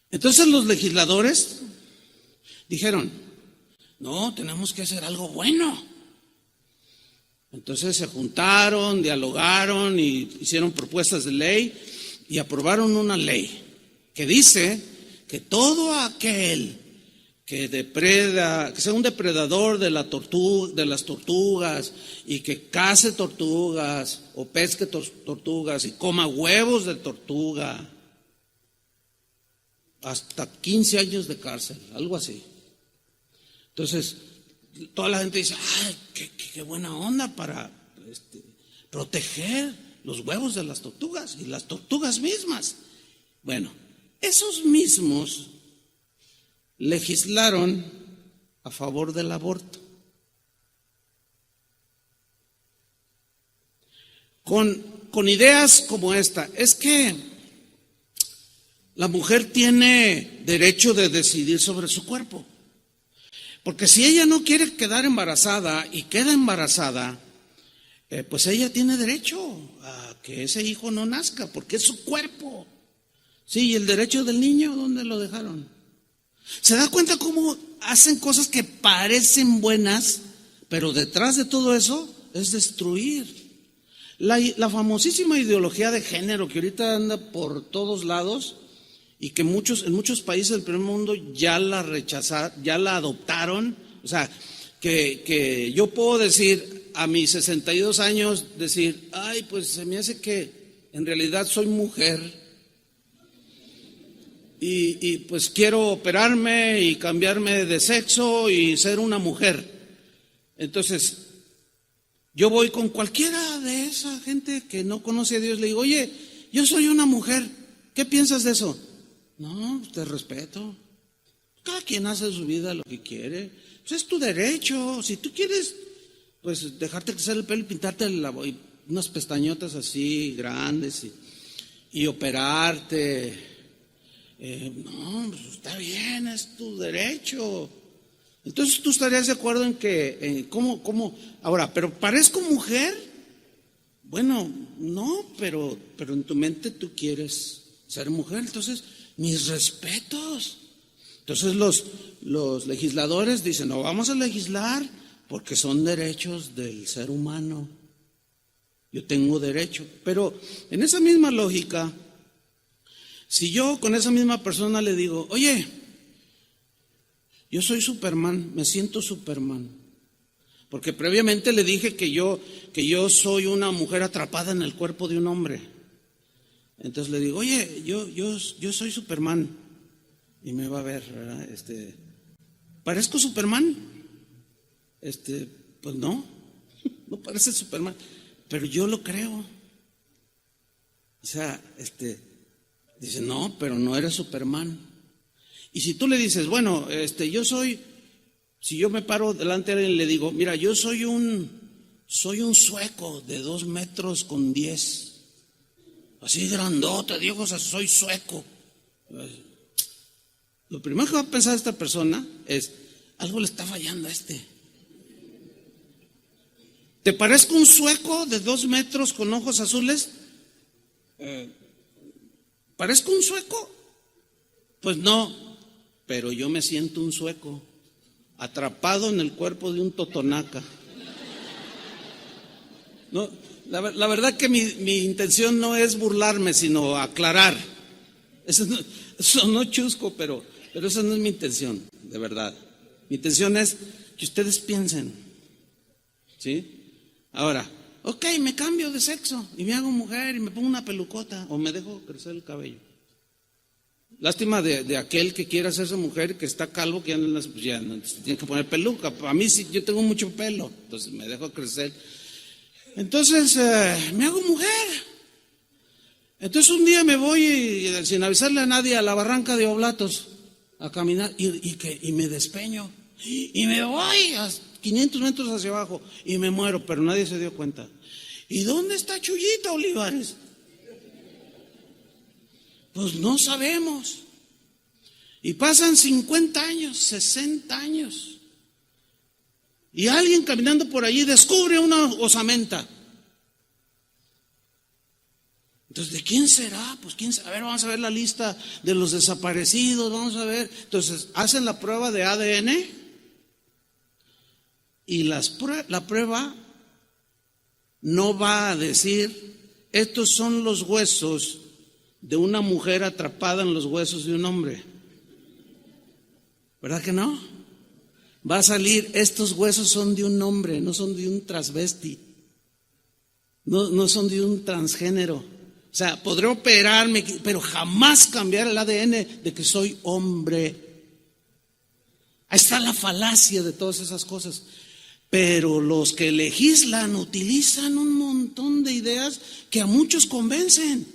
Entonces los legisladores dijeron, no, tenemos que hacer algo bueno. Entonces se juntaron, dialogaron y hicieron propuestas de ley y aprobaron una ley que dice que todo aquel que depreda, que sea un depredador de las tortugas y que cace tortugas o pesque tortugas y coma huevos de tortuga, hasta 15 años de cárcel, algo así. Entonces, toda la gente dice, ay, qué buena onda para proteger los huevos de las tortugas y las tortugas mismas. Bueno, esos mismos legislaron a favor del aborto. Con ideas como esta, es que la mujer tiene derecho de decidir sobre su cuerpo. Porque si ella no quiere quedar embarazada y queda embarazada, pues ella tiene derecho a que ese hijo no nazca, porque es su cuerpo. Sí, ¿y el derecho del niño dónde lo dejaron? ¿Se da cuenta cómo hacen cosas que parecen buenas, pero detrás de todo eso es destruir? La famosísima ideología de género que ahorita anda por todos lados y que en muchos países del primer mundo ya la rechazaron, ya la adoptaron. O sea, que yo puedo decir a mis 62 años, decir, ay, pues se me hace que en realidad soy mujer. Y pues quiero operarme y cambiarme de sexo y ser una mujer. Entonces, yo voy con cualquiera de esa gente que no conoce a Dios, le digo, oye, yo soy una mujer, ¿qué piensas de eso? No, te respeto. Cada quien hace su vida lo que quiere. Pues es tu derecho. Si tú quieres, pues dejarte crecer el pelo y pintarte unas pestañotas así grandes y operarte. No, pues está bien, es tu derecho. Entonces tú estarías de acuerdo en que, ¿cómo? Ahora, ¿pero parezco mujer? Bueno, no, pero en tu mente tú quieres ser mujer, entonces, mis respetos. Entonces los legisladores dicen, no, vamos a legislar porque son derechos del ser humano. Yo tengo derecho, pero en esa misma lógica, si yo con esa misma persona le digo, oye, yo soy Superman, me siento Superman, porque previamente le dije que yo soy una mujer atrapada en el cuerpo de un hombre. Entonces le digo, oye, yo soy Superman, y me va a ver, ¿verdad? ¿Parezco Superman? Pues no parece Superman, pero yo lo creo. O sea, dice, no, pero no eres Superman. Y si tú le dices, bueno, si yo me paro delante de él y le digo, mira, yo soy un sueco de 2 metros con 10, así grandote, digo, o sea, soy sueco. Lo primero que va a pensar esta persona es, algo le está fallando a este. ¿Te parezco un sueco de 2 metros con ojos azules? ¿Parezco un sueco? Pues no, pero yo me siento un sueco, atrapado en el cuerpo de un totonaca. No, la verdad que mi intención no es burlarme, sino aclarar. Eso no chusco, pero esa no es mi intención, de verdad. Mi intención es que ustedes piensen, ¿sí? Ahora, ok, me cambio de sexo y me hago mujer y me pongo una pelucota o me dejo crecer el cabello. Lástima de aquel que quiere hacerse mujer, que está calvo, que ya no, tiene que poner peluca. A mí sí, yo tengo mucho pelo, entonces me dejo crecer. Entonces me hago mujer. Entonces un día me voy sin avisarle a nadie a la barranca de Oblatos a caminar y me despeño y me voy a 500 metros hacia abajo y me muero, pero nadie se dio cuenta. ¿Y dónde está Chuyita Olivares? Pues no sabemos. Y pasan 50 años, 60 años. Y alguien caminando por allí descubre una osamenta. Entonces, ¿de quién será? Pues quién sabe. A ver, vamos a ver la lista de los desaparecidos, vamos a ver. Entonces, hacen la prueba de ADN y la prueba no va a decir, estos son los huesos de una mujer atrapada en los huesos de un hombre. ¿Verdad que no? Va a salir, estos huesos son de un hombre, no son de un transvesti, no son de un transgénero. O sea, podré operarme, pero jamás cambiar el ADN de que soy hombre. Ahí está la falacia de todas esas cosas. Pero los que legislan utilizan un montón de ideas que a muchos convencen.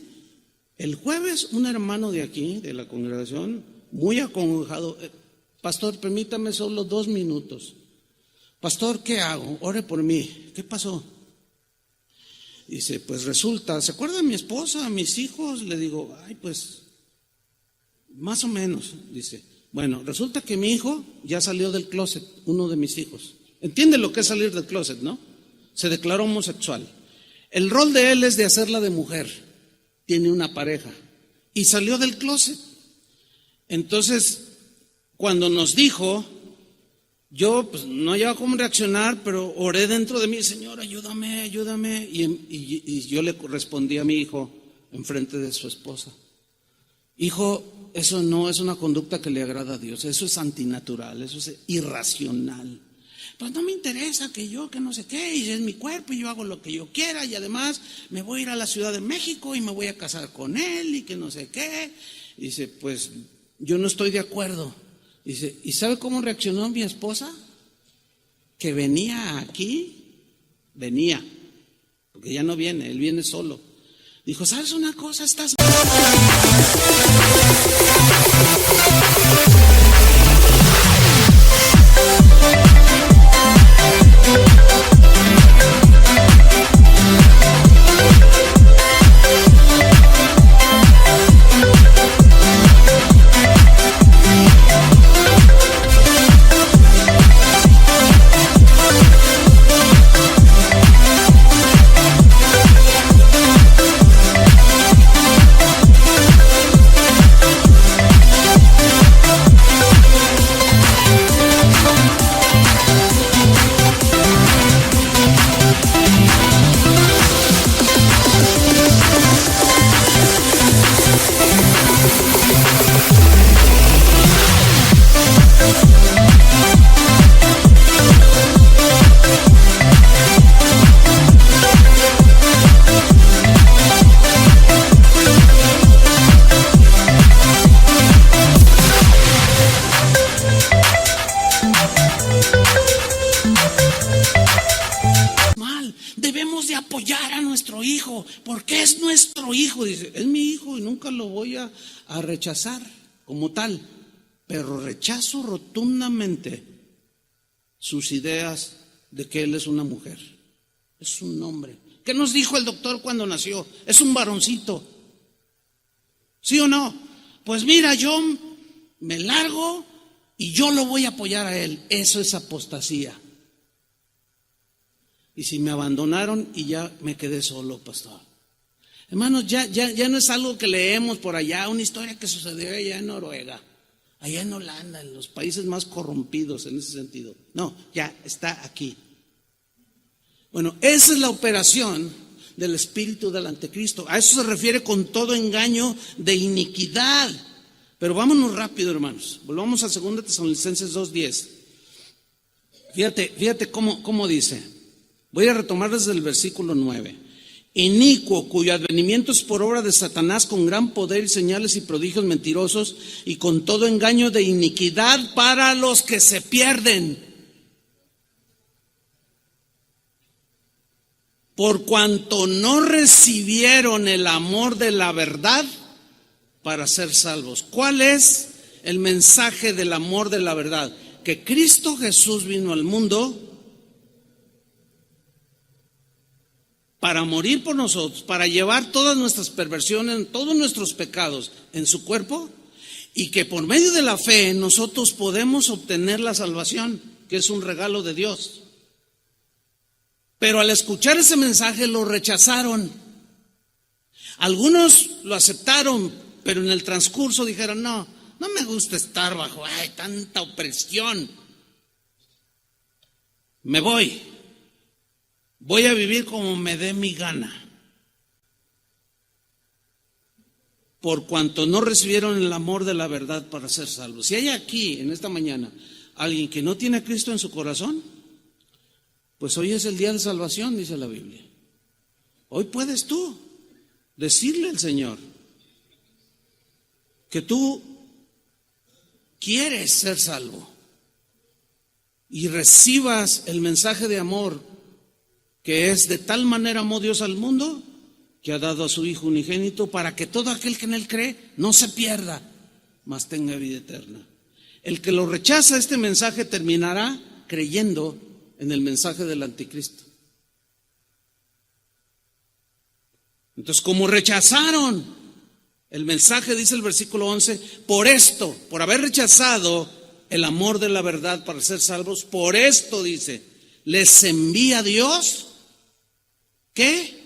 El jueves, un hermano de aquí, de la congregación, muy acongojado, pastor, permítame solo 2 minutos. Pastor, ¿qué hago? Ore por mí. ¿Qué pasó? Dice, pues resulta, ¿se acuerda de mi esposa, mis hijos? Le digo, ay, pues, más o menos. Dice, bueno, resulta que mi hijo ya salió del closet, uno de mis hijos. ¿Entiende lo que es salir del closet, no? Se declaró homosexual. El rol de él es de hacerla de mujer. Tiene una pareja. Y salió del closet. Entonces, cuando nos dijo, yo pues no había cómo reaccionar, pero oré dentro de mí, Señor, ayúdame, ayúdame. Y yo le respondí a mi hijo enfrente de su esposa. Hijo, eso no es una conducta que le agrada a Dios, eso es antinatural, eso es irracional. Pues no me interesa que no sé qué, y es mi cuerpo y yo hago lo que yo quiera y además me voy a ir a la Ciudad de México y me voy a casar con él y que no sé qué. Dice, pues yo no estoy de acuerdo. Dice, ¿y sabe cómo reaccionó mi esposa? Que venía aquí, porque ya no viene, él viene solo. Dijo, ¿sabes una cosa? Estás... Debemos de apoyar a nuestro hijo, porque es nuestro hijo. Dice, es mi hijo y nunca lo voy a rechazar como tal, pero rechazo rotundamente sus ideas de que él es una mujer, es un hombre. ¿Qué nos dijo el doctor cuando nació? Es un varoncito, ¿sí o no? Pues mira, yo me largo y yo lo voy a apoyar a él. Eso es apostasía. Y si me abandonaron y ya me quedé solo, pastor. Hermanos, ya no es algo que leemos por allá, una historia que sucedió allá en Noruega, allá en Holanda, en los países más corrompidos en ese sentido. No, ya está aquí. Bueno, esa es la operación del espíritu del anticristo. A eso se refiere con todo engaño de iniquidad. Pero vámonos rápido, hermanos. Volvamos a 2 Tesalonicenses 2:10. Fíjate cómo dice. Voy a retomar desde el versículo 9. Inicuo, cuyo advenimiento es por obra de Satanás con gran poder y señales y prodigios mentirosos y con todo engaño de iniquidad para los que se pierden. por cuanto no recibieron el amor de la verdad para ser salvos. ¿Cuál es el mensaje del amor de la verdad? Que Cristo Jesús vino al mundo para morir por nosotros, para llevar todas nuestras perversiones, todos nuestros pecados en su cuerpo, y que por medio de la fe nosotros podemos obtener la salvación, que es un regalo de Dios. Pero al escuchar ese mensaje lo rechazaron. Algunos lo aceptaron, pero en el transcurso dijeron: no me gusta estar bajo tanta opresión. Me voy a vivir como me dé mi gana. Por cuanto no recibieron el amor de la verdad para ser salvos. Si hay aquí en esta mañana alguien que no tiene a Cristo en su corazón, pues hoy es el día de salvación, dice la Biblia. Hoy puedes tú decirle al Señor que tú quieres ser salvo y recibas el mensaje de amor, que es: de tal manera amó Dios al mundo que ha dado a su Hijo unigénito, para que todo aquel que en Él cree no se pierda, mas tenga vida eterna. El que lo rechaza este mensaje terminará creyendo en el mensaje del anticristo. Entonces, como rechazaron el mensaje, dice el versículo 11, por esto, por haber rechazado el amor de la verdad para ser salvos, por esto, dice, les envía Dios, ¿qué?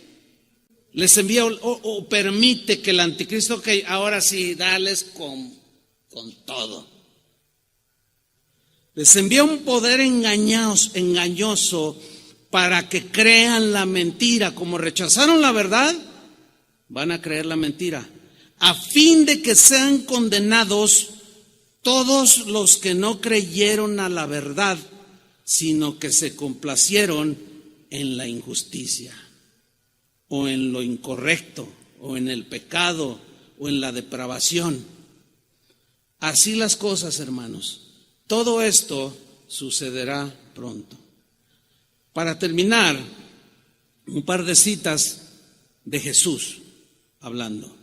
Les envía o permite que el anticristo, que ahora sí, dales con todo. Les envía un poder engañoso para que crean la mentira. Como rechazaron la verdad, van a creer la mentira, a fin de que sean condenados todos los que no creyeron a la verdad, sino que se complacieron en la injusticia, o en lo incorrecto, o en el pecado, o en la depravación. Así las cosas, hermanos. Todo esto sucederá pronto. Para terminar, un par de citas de Jesús hablando.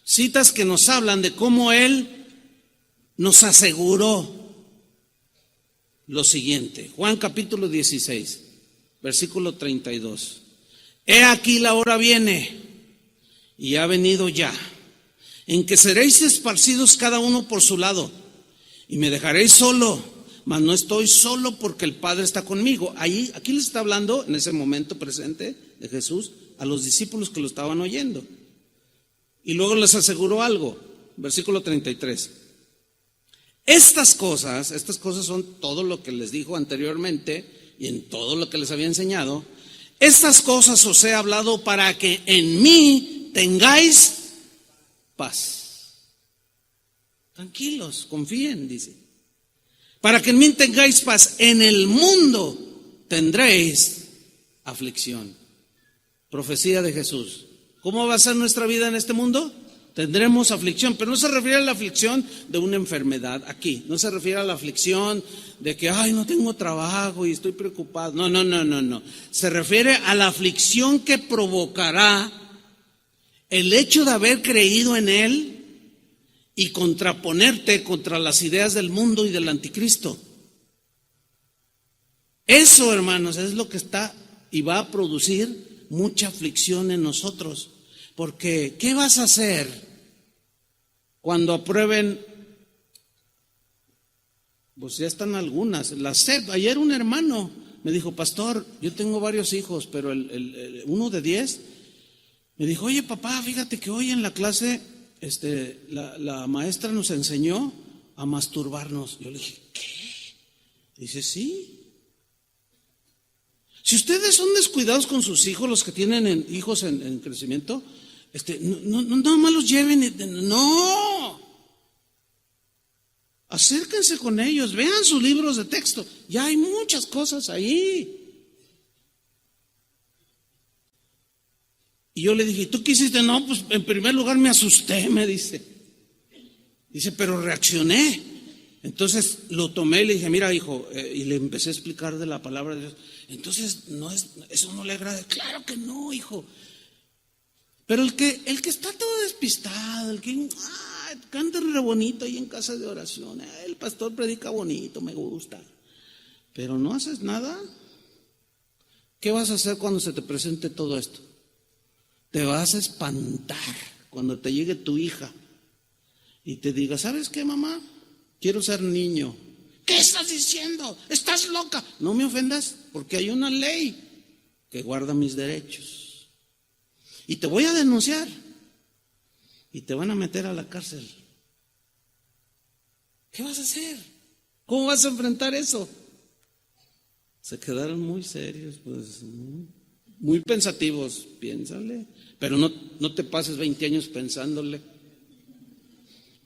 Citas que nos hablan de cómo Él nos aseguró lo siguiente. Juan capítulo 16, versículo 32. He aquí la hora viene, y ha venido ya, en que seréis esparcidos cada uno por su lado, y me dejaréis solo, mas no estoy solo, porque el Padre está conmigo. Aquí les está hablando en ese momento presente de Jesús a los discípulos que lo estaban oyendo. Y luego les aseguró algo, versículo 33. Estas cosas son todo lo que les dijo anteriormente y en todo lo que les había enseñado. Estas cosas os he hablado para que en mí tengáis paz. Tranquilos, confíen, dice. Para que en mí tengáis paz. En el mundo tendréis aflicción. Profecía de Jesús. ¿Cómo va a ser nuestra vida en este mundo? Tendremos aflicción, pero no se refiere a la aflicción de una enfermedad aquí. No se refiere a la aflicción de que, no tengo trabajo y estoy preocupado. No. Se refiere a la aflicción que provocará el hecho de haber creído en Él y contraponerte contra las ideas del mundo y del anticristo. Eso, hermanos, es lo que está y va a producir mucha aflicción en nosotros. Porque, ¿qué vas a hacer cuando aprueben? Pues ya están algunas. La SEP, ayer un hermano me dijo: pastor, yo tengo varios hijos, pero uno de 10 me dijo: oye papá, fíjate que hoy en la clase la maestra nos enseñó a masturbarnos. Yo le dije: ¿qué? Dice: sí. Si ustedes son descuidados con sus hijos, los que tienen hijos en crecimiento, no nada más los lleven, no. Acérquense con ellos, vean sus libros de texto, ya hay muchas cosas ahí. Y yo le dije: ¿tú qué hiciste? No, pues en primer lugar me asusté, me dice. Dice: pero reaccioné. Entonces lo tomé y le dije, mira hijo, y le empecé a explicar de la palabra de Dios. Entonces, eso no le agrada. Claro que no, hijo. Pero el que está todo despistado, el que canta re bonito ahí en casa de oración, el pastor predica bonito, me gusta, pero no haces nada, ¿qué vas a hacer cuando se te presente todo esto? Te vas a espantar cuando te llegue tu hija y te diga, ¿sabes qué, mamá? Quiero ser niño. ¿Qué estás diciendo? ¿Estás loca? No me ofendas, porque hay una ley que guarda mis derechos. Y te voy a denunciar. Y te van a meter a la cárcel. ¿Qué vas a hacer? ¿Cómo vas a enfrentar eso? Se quedaron muy serios, pues, muy pensativos. Piénsale. Pero no te pases 20 años pensándole.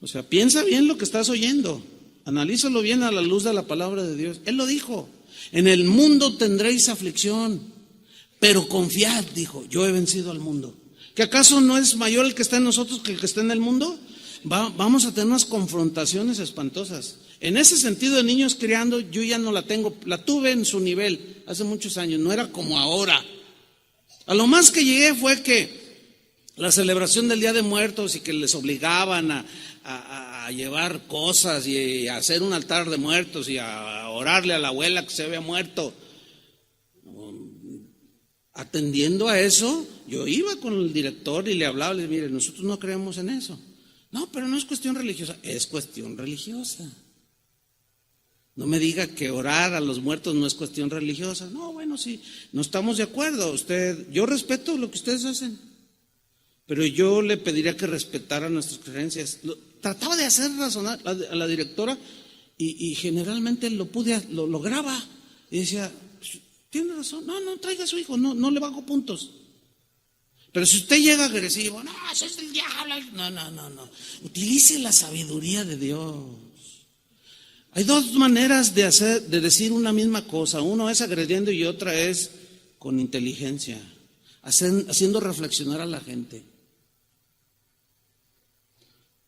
O sea, piensa bien lo que estás oyendo. Analízalo bien a la luz de la palabra de Dios. Él lo dijo. En el mundo tendréis aflicción, pero confiad, dijo, yo he vencido al mundo. ¿Que acaso no es mayor el que está en nosotros que el que está en el mundo? Vamos a tener unas confrontaciones espantosas. En ese sentido de niños criando, yo ya no la tengo, la tuve en su nivel hace muchos años, no era como ahora. A lo más que llegué fue que la celebración del Día de Muertos y que les obligaban a llevar cosas y a hacer un altar de muertos y a orarle a la abuela que se había muerto. Atendiendo a eso, yo iba con el director y le hablaba, le dije, mire, nosotros no creemos en eso. No, pero no es cuestión religiosa, es cuestión religiosa. No me diga que orar a los muertos no es cuestión religiosa. No, bueno, sí, no estamos de acuerdo. Yo respeto lo que ustedes hacen, pero yo le pediría que respetara nuestras creencias. Trataba de hacer razonar a la directora y generalmente lo lograba. Y decía, tiene razón, no traiga a su hijo, no le bajo puntos. Pero si usted llega agresivo, no, eso es del diablo. No. Utilice la sabiduría de Dios. Hay dos maneras de decir una misma cosa. Uno es agrediendo y otra es con inteligencia, haciendo reflexionar a la gente.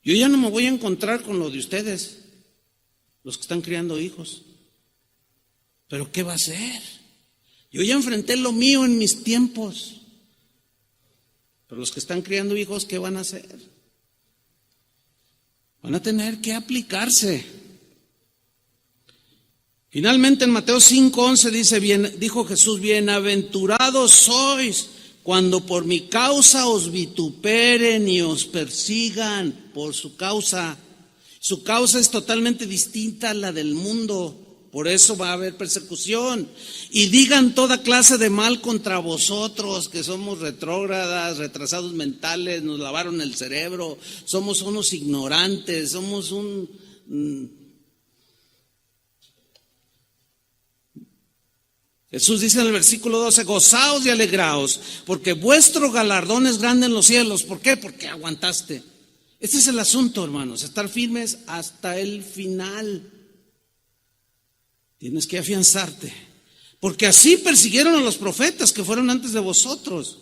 Yo ya no me voy a encontrar con lo de ustedes, los que están criando hijos. ¿Pero qué va a hacer? Yo ya enfrenté lo mío en mis tiempos. Pero los que están criando hijos, ¿qué van a hacer? Van a tener que aplicarse. Finalmente en Mateo 5:11 dijo Jesús, bienaventurados sois cuando por mi causa os vituperen y os persigan por su causa. Su causa es totalmente distinta a la del mundo. Por eso va a haber persecución. Y digan toda clase de mal contra vosotros, que somos retrógradas, retrasados mentales, nos lavaron el cerebro, somos unos ignorantes, somos Jesús dice en el versículo 12, gozaos y alegraos, porque vuestro galardón es grande en los cielos. ¿Por qué? Porque aguantaste. Este es el asunto, hermanos, estar firmes hasta el final. Tienes que afianzarte, porque así persiguieron a los profetas que fueron antes de vosotros.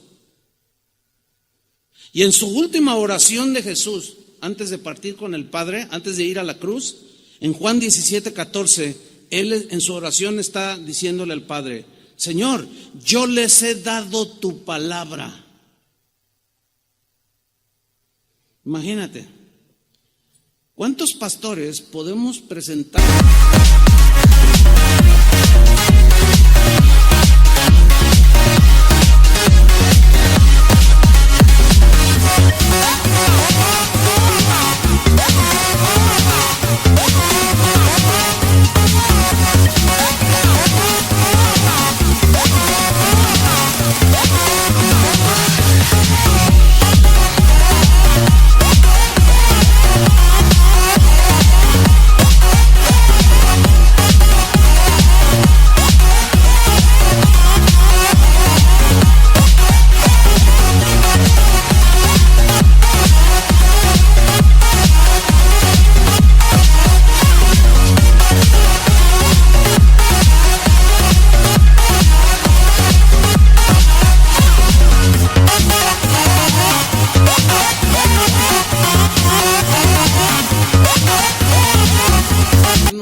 Y en su última oración de Jesús, antes de partir con el Padre, antes de ir a la cruz, en Juan 17:14, él en su oración está diciéndole al Padre, Señor, yo les he dado tu palabra. Imagínate, ¿cuántos pastores podemos presentar?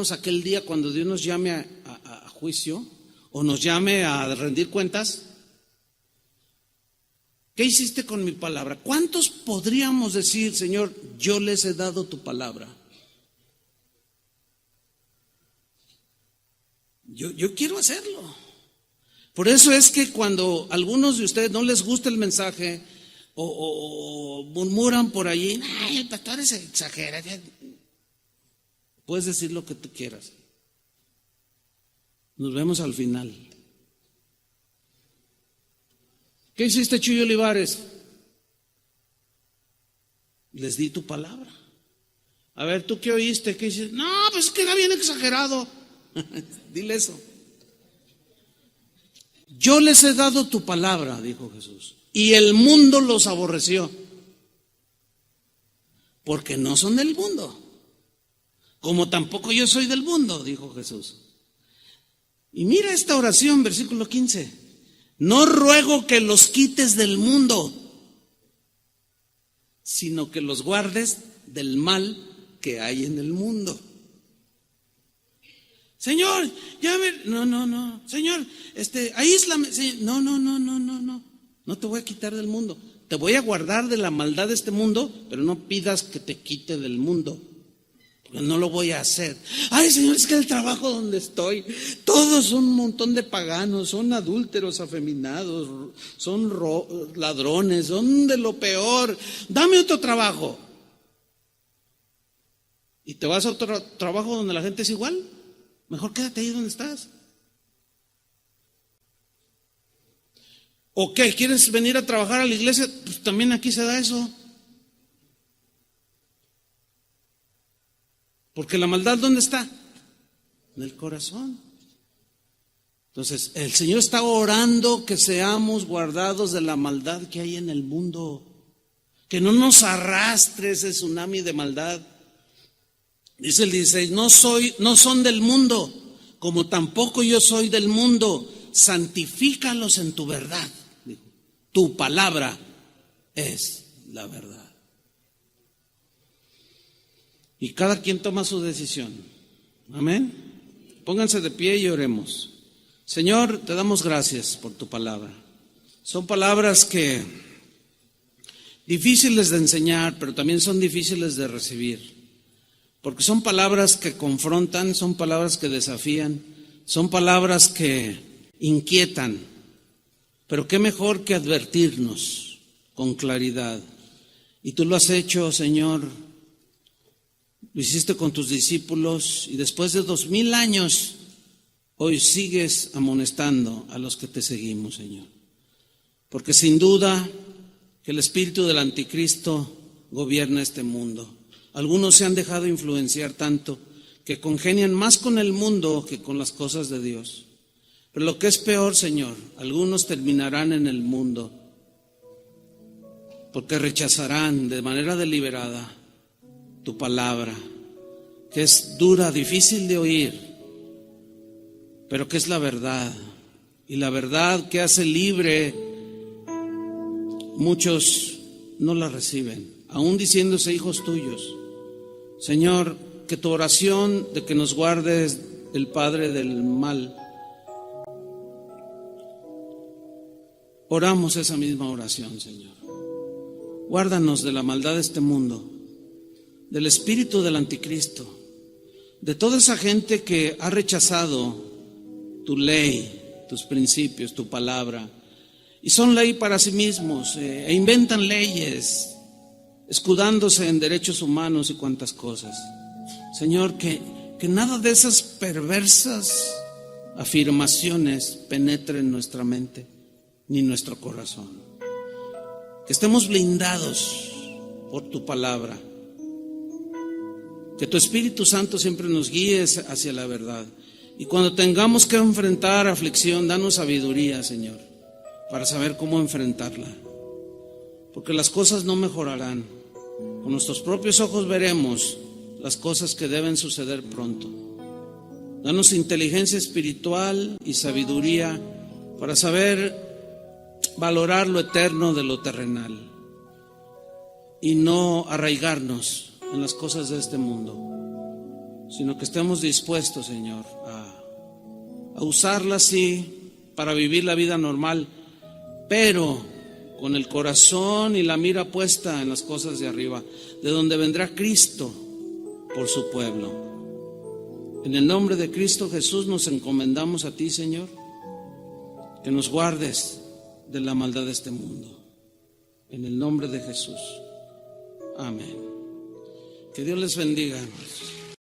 esperamos aquel día cuando Dios nos llame a juicio o nos llame a rendir cuentas? ¿Qué hiciste con mi palabra? ¿Cuántos podríamos decir, Señor, yo les he dado tu palabra? Yo quiero hacerlo. Por eso es que cuando a algunos de ustedes no les gusta el mensaje o murmuran por allí, ay, el pastor se exagera. Puedes decir lo que tú quieras. Nos vemos al final. ¿Qué hiciste, Chuy Olivares? Les di tu palabra. A ver, ¿tú qué oíste? ¿Qué hiciste? No, pues es que era bien exagerado. Dile eso. Yo les he dado tu palabra, dijo Jesús, y el mundo los aborreció, porque no son del mundo, como tampoco yo soy del mundo, dijo Jesús. Y mira esta oración, versículo 15: no ruego que los quites del mundo, sino que los guardes del mal que hay en el mundo. Señor, no, Señor, aíslame. No te voy a quitar del mundo. Te voy a guardar de la maldad de este mundo, pero no pidas que te quite del mundo, porque no lo voy a hacer. Ay, Señor, es que el trabajo donde estoy, todos son un montón de paganos, son adúlteros, afeminados, son ladrones, son de lo peor. Dame otro trabajo. ¿Y te vas a otro trabajo donde la gente es igual? Mejor quédate ahí donde estás. ¿O qué? ¿Quieres venir a trabajar a la iglesia? Pues también aquí se da eso. Porque la maldad, ¿dónde está? En el corazón. Entonces, el Señor está orando que seamos guardados de la maldad que hay en el mundo. Que no nos arrastre ese tsunami de maldad. Dice el 16, no son del mundo, como tampoco yo soy del mundo. Santifícalos en tu verdad. Dijo, tu palabra es la verdad. Y cada quien toma su decisión. Amén. Pónganse de pie y oremos. Señor, te damos gracias por tu palabra. Son palabras que difíciles de enseñar, pero también son difíciles de recibir. Porque son palabras que confrontan, son palabras que desafían, son palabras que inquietan. Pero qué mejor que advertirnos con claridad. Y tú lo has hecho, Señor. Lo hiciste con tus discípulos y después de 2000 años, hoy sigues amonestando a los que te seguimos, Señor. Porque sin duda que el espíritu del anticristo gobierna este mundo. Algunos se han dejado influenciar tanto que congenian más con el mundo que con las cosas de Dios. Pero lo que es peor, Señor, algunos terminarán en el mundo porque rechazarán de manera deliberada tu palabra, que es dura, difícil de oír, pero que es la verdad. Y la verdad que hace libre, muchos no la reciben, aún diciéndose hijos tuyos. Señor, que tu oración de que nos guardes del Padre del mal, oramos esa misma oración, Señor. Guárdanos de la maldad de este mundo, del espíritu del anticristo, de toda esa gente que ha rechazado tu ley, tus principios, tu palabra, y son ley para sí mismos, e inventan leyes, escudándose en derechos humanos y cuantas cosas. Señor, que nada de esas perversas afirmaciones penetre en nuestra mente ni nuestro corazón. Que estemos blindados por tu palabra. Que tu Espíritu Santo siempre nos guíe hacia la verdad. Y cuando tengamos que enfrentar aflicción, danos sabiduría, Señor, para saber cómo enfrentarla. Porque las cosas no mejorarán. Con nuestros propios ojos veremos las cosas que deben suceder pronto. Danos inteligencia espiritual y sabiduría para saber valorar lo eterno de lo terrenal y no arraigarnos en las cosas de este mundo. sino que estemos dispuestos, Señor, a usarla sí para vivir la vida normal, pero con el corazón y la mira puesta en las cosas de arriba, de donde vendrá Cristo por su pueblo. En el nombre de Cristo Jesús nos encomendamos a ti, Señor, que nos guardes de la maldad de este mundo. En el nombre de Jesús. Amén. Que Dios les bendiga, hermanos.